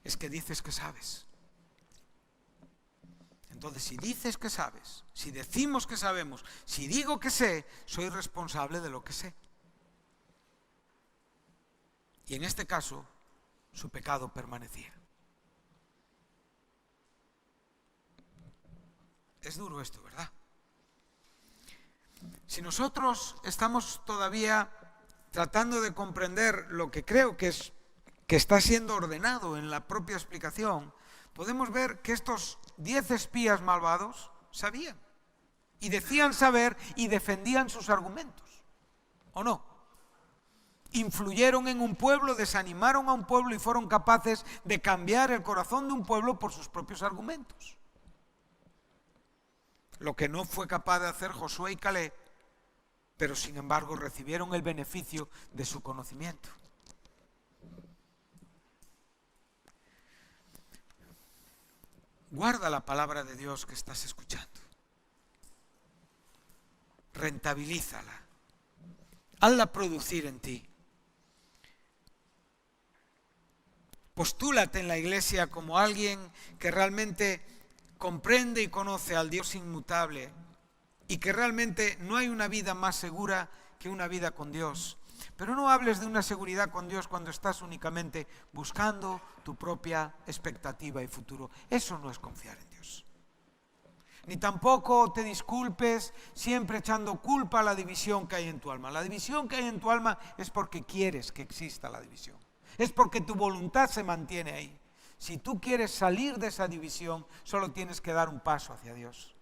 es que dices que sabes. Entonces, si dices que sabes, si decimos que sabemos, si digo que sé, soy responsable de lo que sé. Y en este caso, su pecado permanecía. Es duro esto, ¿verdad? Si nosotros estamos todavía tratando de comprender lo que creo que está siendo ordenado en la propia explicación, podemos ver que estos 10 espías malvados sabían y decían saber y defendían sus argumentos, ¿o no? Influyeron en un pueblo, desanimaron a un pueblo y fueron capaces de cambiar el corazón de un pueblo por sus propios argumentos. Lo que no fue capaz de hacer Josué y Caleb, pero sin embargo recibieron el beneficio de su conocimiento. Guarda la palabra de Dios que estás escuchando. Rentabilízala. Hazla producir en ti. Postúlate en la iglesia como alguien que realmente comprende y conoce al Dios inmutable y que realmente no hay una vida más segura que una vida con Dios. Pero no hables de una seguridad con Dios cuando estás únicamente buscando tu propia expectativa y futuro. Eso no es confiar en Dios. Ni tampoco te disculpes siempre echando culpa a la división que hay en tu alma. La división que hay en tu alma es porque quieres que exista la división. Es porque tu voluntad se mantiene ahí. Si tú quieres salir de esa división, solo tienes que dar un paso hacia Dios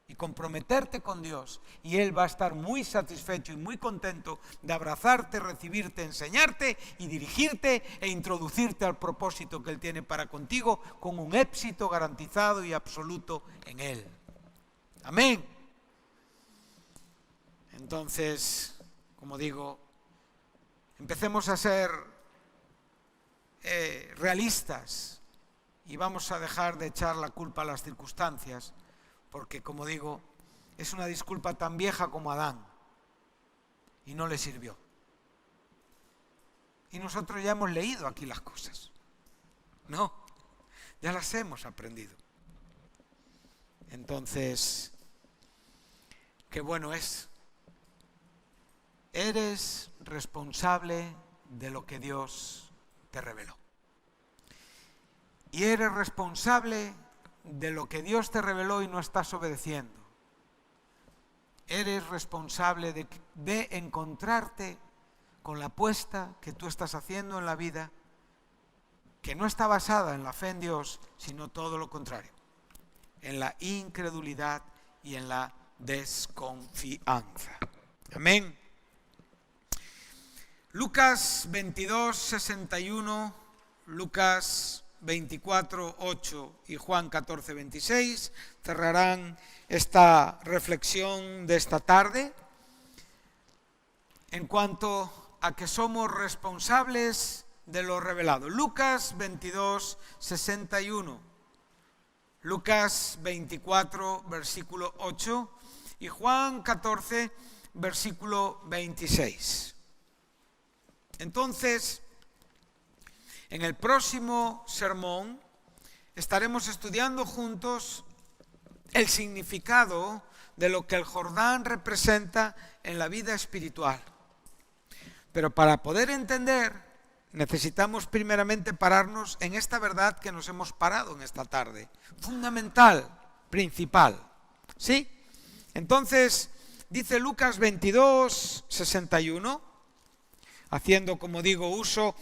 y comprometerte con Dios, y Él va a estar muy satisfecho y muy contento de abrazarte, recibirte, enseñarte y dirigirte e introducirte al propósito que Él tiene para contigo, con un éxito garantizado y absoluto en Él. Amén. Entonces, como digo, empecemos a ser realistas y vamos a dejar de echar la culpa a las circunstancias, porque, como digo, es una disculpa tan vieja como Adán y no le sirvió. Y nosotros ya hemos leído aquí las cosas, ¿no? Ya las hemos aprendido. Entonces, qué bueno es. Eres responsable de lo que Dios te reveló. Y eres responsable de lo que Dios te reveló y no estás obedeciendo. Eres responsable de encontrarte con la apuesta que tú estás haciendo en la vida, que no está basada en la fe en Dios, sino todo lo contrario, en la incredulidad y en la desconfianza. Amén. Lucas 22, 61, Lucas 24, 8 y Juan 14, 26 cerrarán esta reflexión de esta tarde en cuanto a que somos responsables de lo revelado. Lucas 22, 61, Lucas 24, versículo 8 y Juan 14, versículo 26. Entonces, en el próximo sermón estaremos estudiando juntos el significado de lo que el Jordán representa en la vida espiritual. Pero para poder entender, necesitamos primeramente pararnos en esta verdad que nos hemos parado en esta tarde, fundamental, principal. ¿Sí? Entonces, dice Lucas 22, 61, haciendo, como digo, uso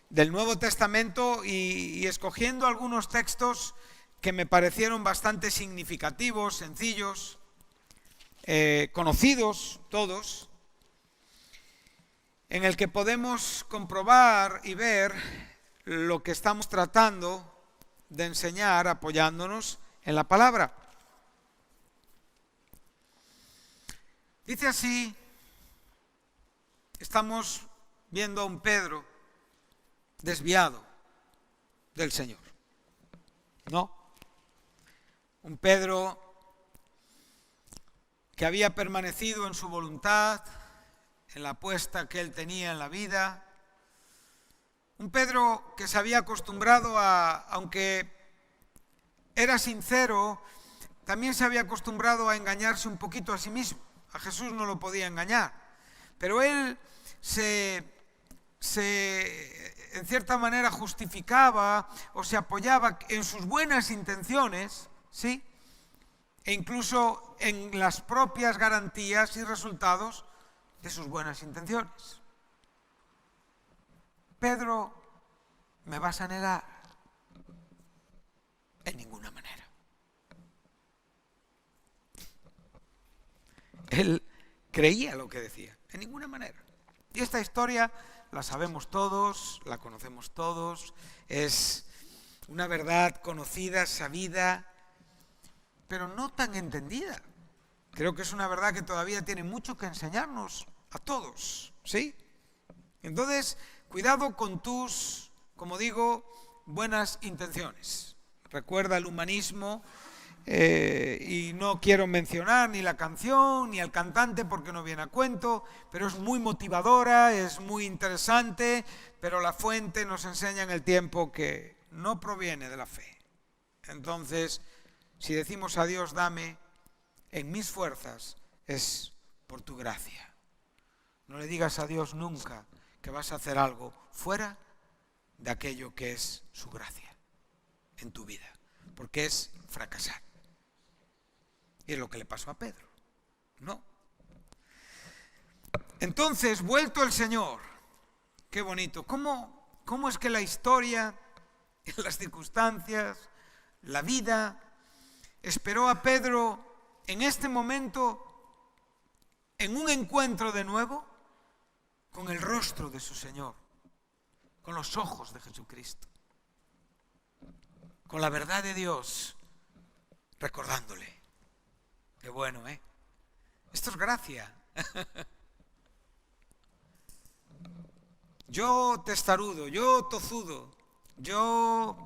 del Nuevo Testamento y escogiendo algunos textos que me parecieron bastante significativos, sencillos. conocidos todos, en el que podemos comprobar y ver lo que estamos tratando de enseñar apoyándonos en la palabra. Dice así, estamos viendo a un Pedro desviado del Señor, ¿no? Un Pedro que había permanecido en su voluntad, en la apuesta que él tenía en la vida. Un Pedro que se había acostumbrado aunque era sincero, también se había acostumbrado a engañarse un poquito a sí mismo. A Jesús no lo podía engañar, pero él en cierta manera justificaba o se apoyaba en sus buenas intenciones, ¿sí? E incluso en las propias garantías y resultados de sus buenas intenciones. Pedro, ¿me vas a negar? En ninguna manera. Él creía lo que decía, en ninguna manera. Y esta historia la sabemos todos, la conocemos todos, es una verdad conocida, sabida, pero no tan entendida. Creo que es una verdad que todavía tiene mucho que enseñarnos a todos, ¿sí? Entonces, cuidado con tus, como digo, buenas intenciones. Recuerda el humanismo, y no quiero mencionar ni la canción ni al cantante porque no viene a cuento, pero es muy motivadora, es muy interesante, pero la fuente nos enseña en el tiempo que no proviene de la fe. Entonces, si decimos a Dios, dame en mis fuerzas, es por tu gracia. No le digas a Dios nunca que vas a hacer algo fuera de aquello que es su gracia en tu vida, porque es fracasar. Y es lo que le pasó a Pedro, ¿no? Entonces, vuelto el Señor, qué bonito. ¿Cómo es que la historia, las circunstancias, la vida, esperó a Pedro en este momento, en un encuentro de nuevo, con el rostro de su Señor, con los ojos de Jesucristo, con la verdad de Dios, recordándole? Qué bueno, ¿eh? Esto es gracia. Yo testarudo, yo tozudo, yo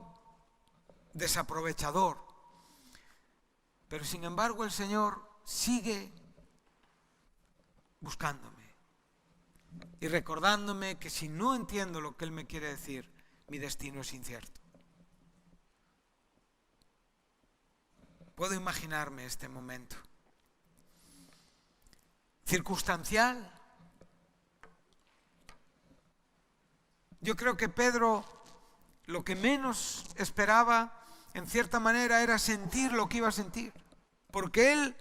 desaprovechador. Pero sin embargo el Señor sigue buscándome y recordándome que si no entiendo lo que Él me quiere decir, mi destino es incierto. Puedo imaginarme este momento. Circunstancial. Yo creo que Pedro lo que menos esperaba, en cierta manera, era sentir lo que iba a sentir. Porque él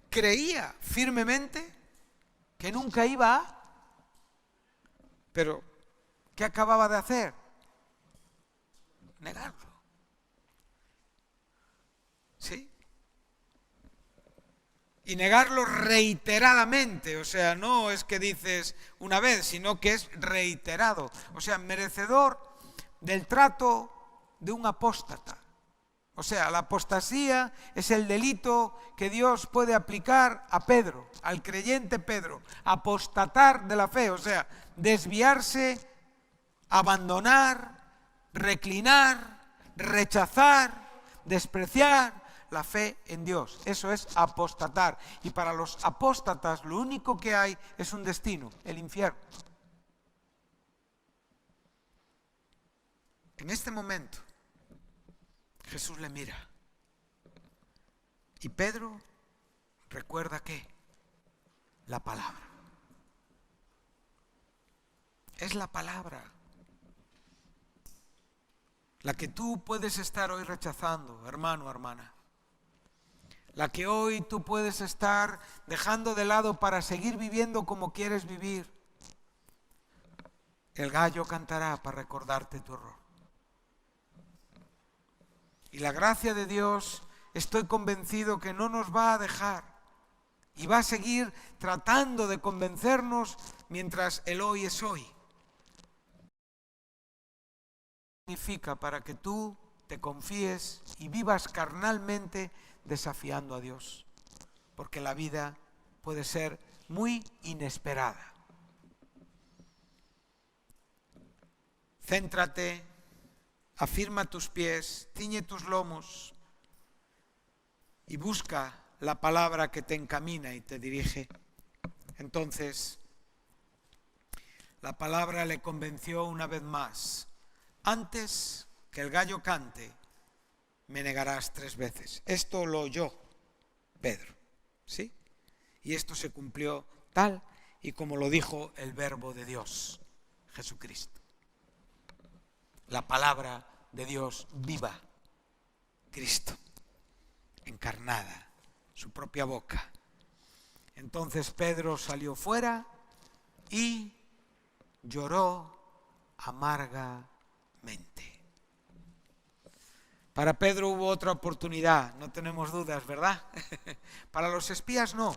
creía firmemente que nunca iba a... Pero, ¿qué acababa de hacer? Negarlo. ¿Sí? Y negarlo reiteradamente, o sea, no es que dices una vez, sino que es reiterado. O sea, merecedor del trato de un apóstata. O sea, la apostasía es el delito que Dios puede aplicar a Pedro, al creyente Pedro. Apostatar de la fe, o sea, desviarse, abandonar, reclinar, rechazar, despreciar la fe en Dios. Eso es apostatar. Y para los apóstatas lo único que hay es un destino, el infierno. En este momento, Jesús le mira. Y Pedro recuerda ¿qué? La palabra. Es la palabra la que tú puedes estar hoy rechazando, hermano, hermana. La que hoy tú puedes estar dejando de lado para seguir viviendo como quieres vivir. El gallo cantará para recordarte tu error. Y la gracia de Dios, estoy convencido que no nos va a dejar Y va a seguir tratando de convencernos mientras el hoy es hoy. Significa para que tú te confíes y vivas carnalmente desafiando a Dios. Porque la vida puede ser muy inesperada. Céntrate, afirma tus pies, ciñe tus lomos y busca la palabra que te encamina y te dirige. Entonces, la palabra le convenció una vez más. Antes que el gallo cante, me negarás 3 veces. Esto lo oyó Pedro, ¿sí? Y esto se cumplió tal y como lo dijo el Verbo de Dios, Jesucristo. La palabra de Dios viva, Cristo, encarnada, su propia boca. Entonces Pedro salió fuera y lloró amargamente. Para Pedro hubo otra oportunidad, no tenemos dudas, ¿verdad? Para los espías no.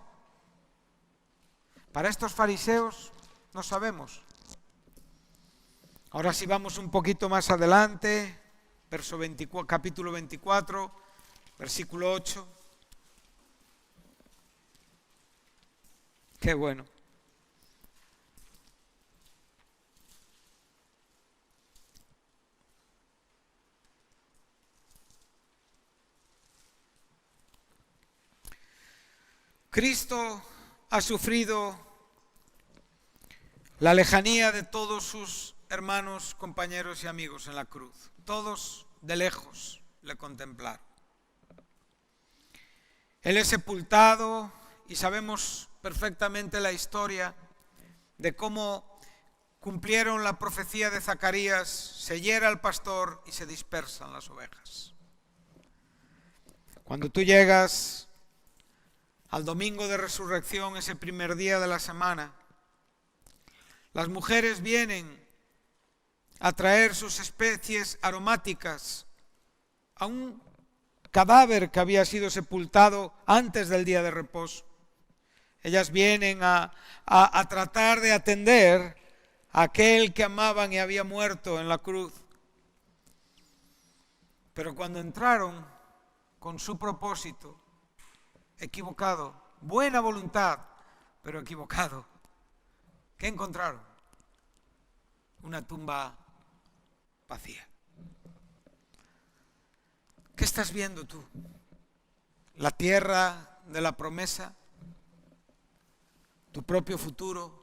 Para estos fariseos no sabemos. Ahora si vamos un poquito más adelante, capítulo 24, versículo 8. Qué bueno. Cristo ha sufrido la lejanía de todos sus hermanos, compañeros y amigos en la cruz. Todos de lejos le contemplaron. Él es sepultado y sabemos perfectamente la historia de cómo cumplieron la profecía de Zacarías, se hiera el pastor y se dispersan las ovejas. Cuando tú llegas al domingo de resurrección, ese primer día de la semana, las mujeres vienen a traer sus especies aromáticas a un cadáver que había sido sepultado antes del día de reposo. Ellas vienen a tratar de atender a aquel que amaban y había muerto en la cruz. Pero cuando entraron con su propósito equivocado, buena voluntad, pero equivocado, ¿qué encontraron? Una tumba vacía. ¿Qué estás viendo tú? ¿La tierra de la promesa? ¿Tu propio futuro?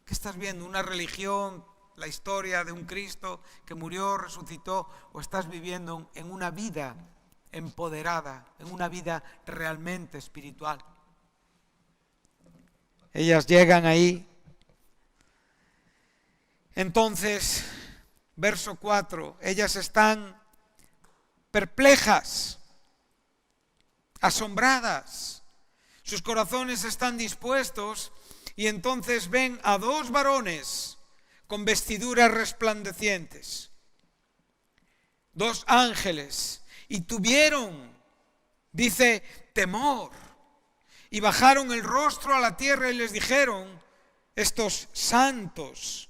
¿Qué estás viendo? ¿Una religión? ¿La historia de un Cristo que murió, resucitó? ¿O estás viviendo en una vida empoderada, en una vida realmente espiritual? Ellas llegan ahí. Entonces, verso 4, ellas están perplejas, asombradas, sus corazones están dispuestos y entonces ven a 2 varones con vestiduras resplandecientes, 2 ángeles, y tuvieron, dice, temor, y bajaron el rostro a la tierra y les dijeron, estos santos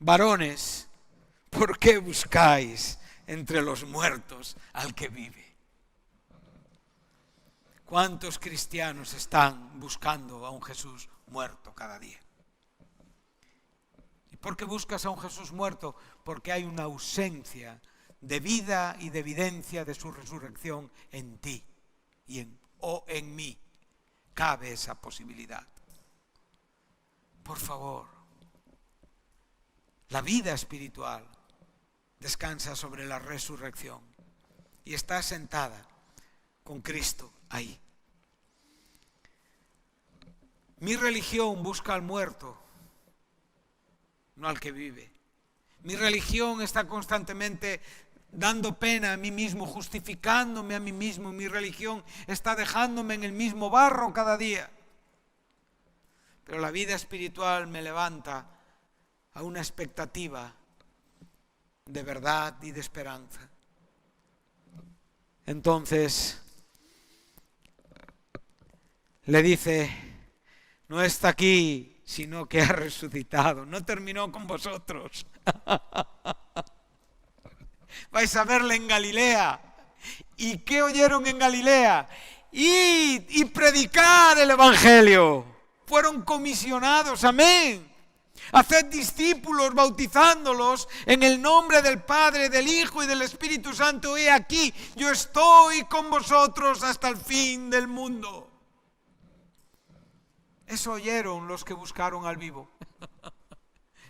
varones, ¿por qué buscáis entre los muertos al que vive? ¿Cuántos cristianos están buscando a un Jesús muerto cada día? ¿Y por qué buscas a un Jesús muerto? Porque hay una ausencia de vida y de evidencia de su resurrección en ti o en mí. Cabe esa posibilidad. Por favor, la vida espiritual descansa sobre la resurrección y está sentada con Cristo ahí. Mi religión busca al muerto, no al que vive. Mi religión está constantemente dando pena a mí mismo, justificándome a mí mismo. Mi religión está dejándome en el mismo barro cada día. Pero la vida espiritual me levanta a una expectativa de verdad y de esperanza. Entonces, le dice, no está aquí, sino que ha resucitado. No terminó con vosotros. Vais a verle en Galilea. ¿Y qué oyeron en Galilea? Y predicar el Evangelio. Fueron comisionados, amén. Haced discípulos, bautizándolos en el nombre del Padre, del Hijo y del Espíritu Santo. He aquí, yo estoy con vosotros hasta el fin del mundo. Eso oyeron los que buscaron al vivo.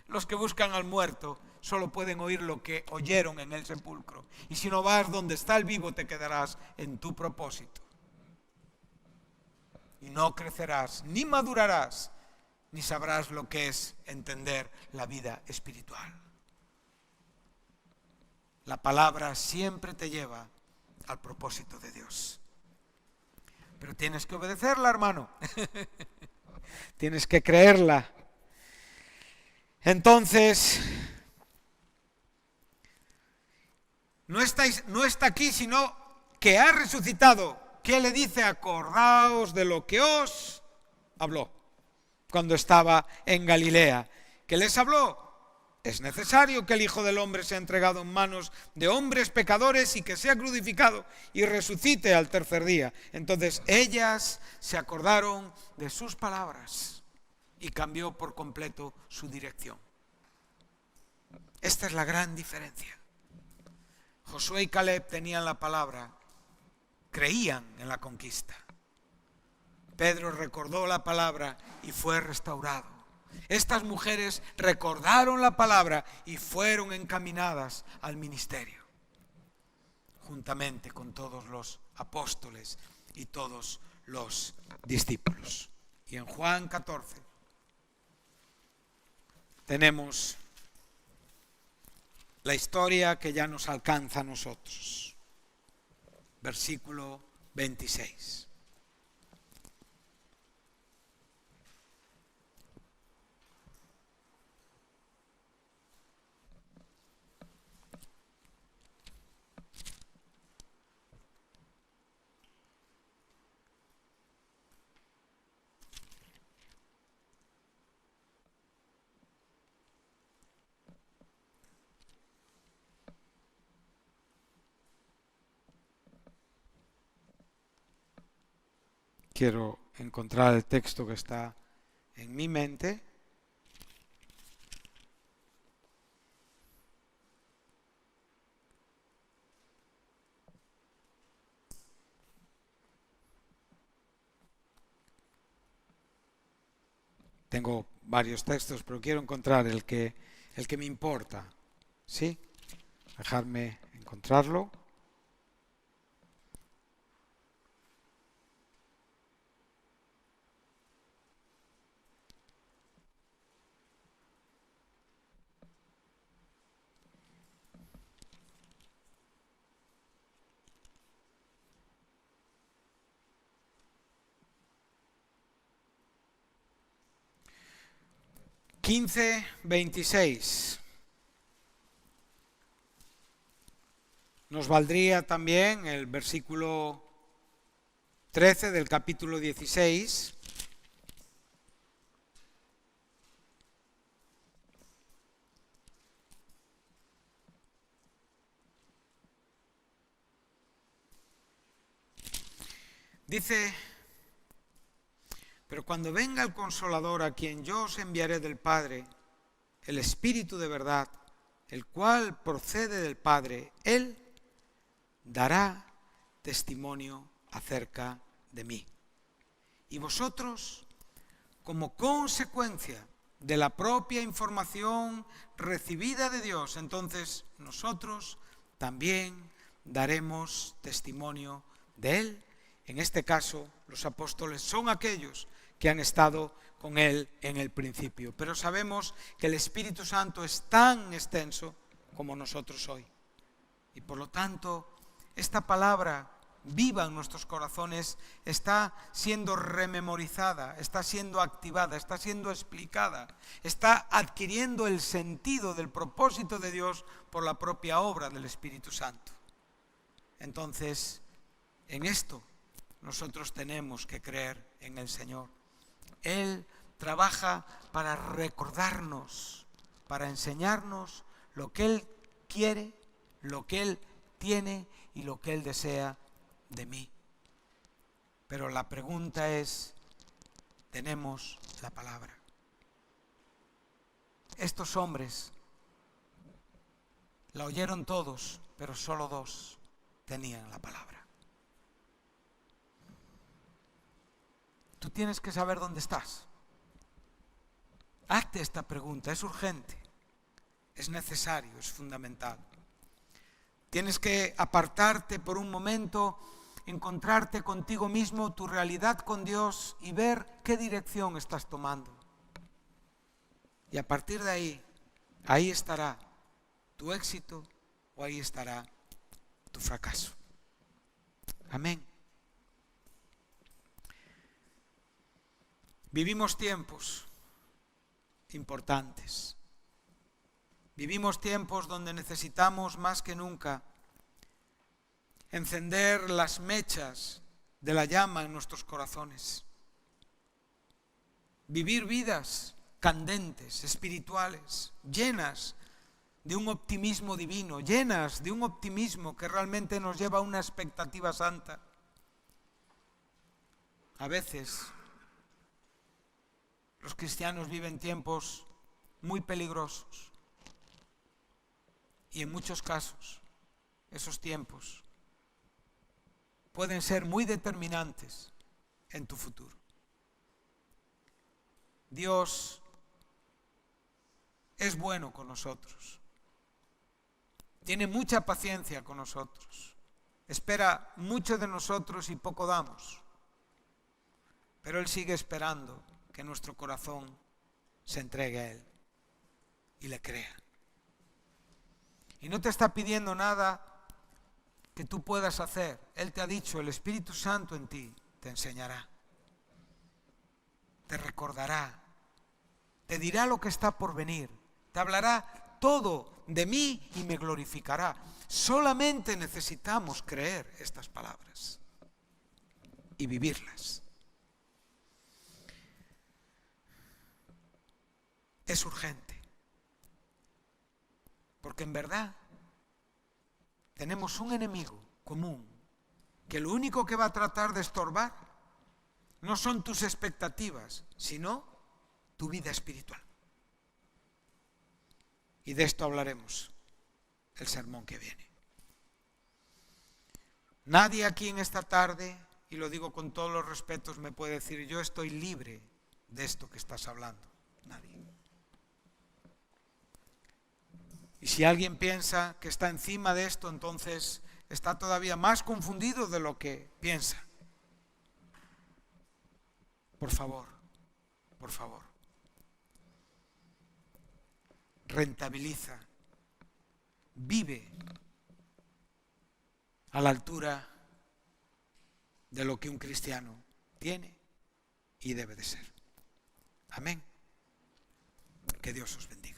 Los que buscan al muerto solo pueden oír lo que oyeron en el sepulcro. Y si no vas donde está el vivo, te quedarás en tu propósito. Y no crecerás, ni madurarás, ni sabrás lo que es entender la vida espiritual. La palabra siempre te lleva al propósito de Dios. Pero tienes que obedecerla, hermano. Tienes que creerla. Entonces, no está aquí, sino que ha resucitado. ¿Qué le dice? Acordaos de lo que os habló cuando estaba en Galilea. ¿Qué les habló? Es necesario que el Hijo del Hombre sea entregado en manos de hombres pecadores y que sea crucificado y resucite al tercer día. Entonces ellas se acordaron de sus palabras y cambió por completo su dirección. Esta es la gran diferencia. Josué y Caleb tenían la palabra, creían en la conquista. Pedro recordó la palabra y fue restaurado. Estas mujeres recordaron la palabra y fueron encaminadas al ministerio, juntamente con todos los apóstoles y todos los discípulos. Y en Juan 14 tenemos la historia que ya nos alcanza a nosotros. Versículo 26. Quiero encontrar el texto que está en mi mente. Tengo varios textos, pero quiero encontrar el que me importa. ¿Sí? Dejarme encontrarlo. (15:26) Nos valdría también el versículo 13 del capítulo 16. Dice: pero cuando venga el Consolador, a quien yo os enviaré del Padre, el Espíritu de verdad, el cual procede del Padre, Él dará testimonio acerca de mí. Y vosotros, como consecuencia de la propia información recibida de Dios, entonces nosotros también daremos testimonio de Él. En este caso, los apóstoles son aquellos que han estado con Él en el principio. Pero sabemos que el Espíritu Santo es tan extenso como nosotros hoy. Y por lo tanto, esta palabra viva en nuestros corazones está siendo rememorizada, está siendo activada, está siendo explicada, está adquiriendo el sentido del propósito de Dios por la propia obra del Espíritu Santo. Entonces, en esto nosotros tenemos que creer en el Señor. Él trabaja para recordarnos, para enseñarnos lo que Él quiere, lo que Él tiene y lo que Él desea de mí. Pero la pregunta es, ¿tenemos la palabra? Estos hombres la oyeron todos, pero solo 2 tenían la palabra. Tú tienes que saber dónde estás. Hazte esta pregunta, es urgente, es necesario, es fundamental. Tienes que apartarte por un momento, encontrarte contigo mismo, tu realidad con Dios y ver qué dirección estás tomando. Y a partir de ahí estará tu éxito o ahí estará tu fracaso. Amén. Vivimos tiempos importantes. Vivimos tiempos donde necesitamos más que nunca encender las mechas de la llama en nuestros corazones. Vivir vidas candentes, espirituales, llenas de un optimismo divino, llenas de un optimismo que realmente nos lleva a una expectativa santa. A veces los cristianos viven tiempos muy peligrosos y en muchos casos esos tiempos pueden ser muy determinantes en tu futuro. Dios es bueno con nosotros, tiene mucha paciencia con nosotros, espera mucho de nosotros y poco damos, pero Él sigue esperando que nuestro corazón se entregue a Él y le crea. Y no te está pidiendo nada que tú puedas hacer. Él te ha dicho, el Espíritu Santo en ti te enseñará, te recordará, te dirá lo que está por venir, te hablará todo de mí y me glorificará. Solamente necesitamos creer estas palabras y vivirlas. Es urgente, porque en verdad tenemos un enemigo común que lo único que va a tratar de estorbar no son tus expectativas, sino tu vida espiritual. Y de esto hablaremos el sermón que viene. Nadie aquí en esta tarde, y lo digo con todos los respetos, me puede decir, yo estoy libre de esto que estás hablando. Nadie. Y si alguien piensa que está encima de esto, entonces está todavía más confundido de lo que piensa. Por favor, rentabiliza, vive a la altura de lo que un cristiano tiene y debe de ser. Amén. Que Dios os bendiga.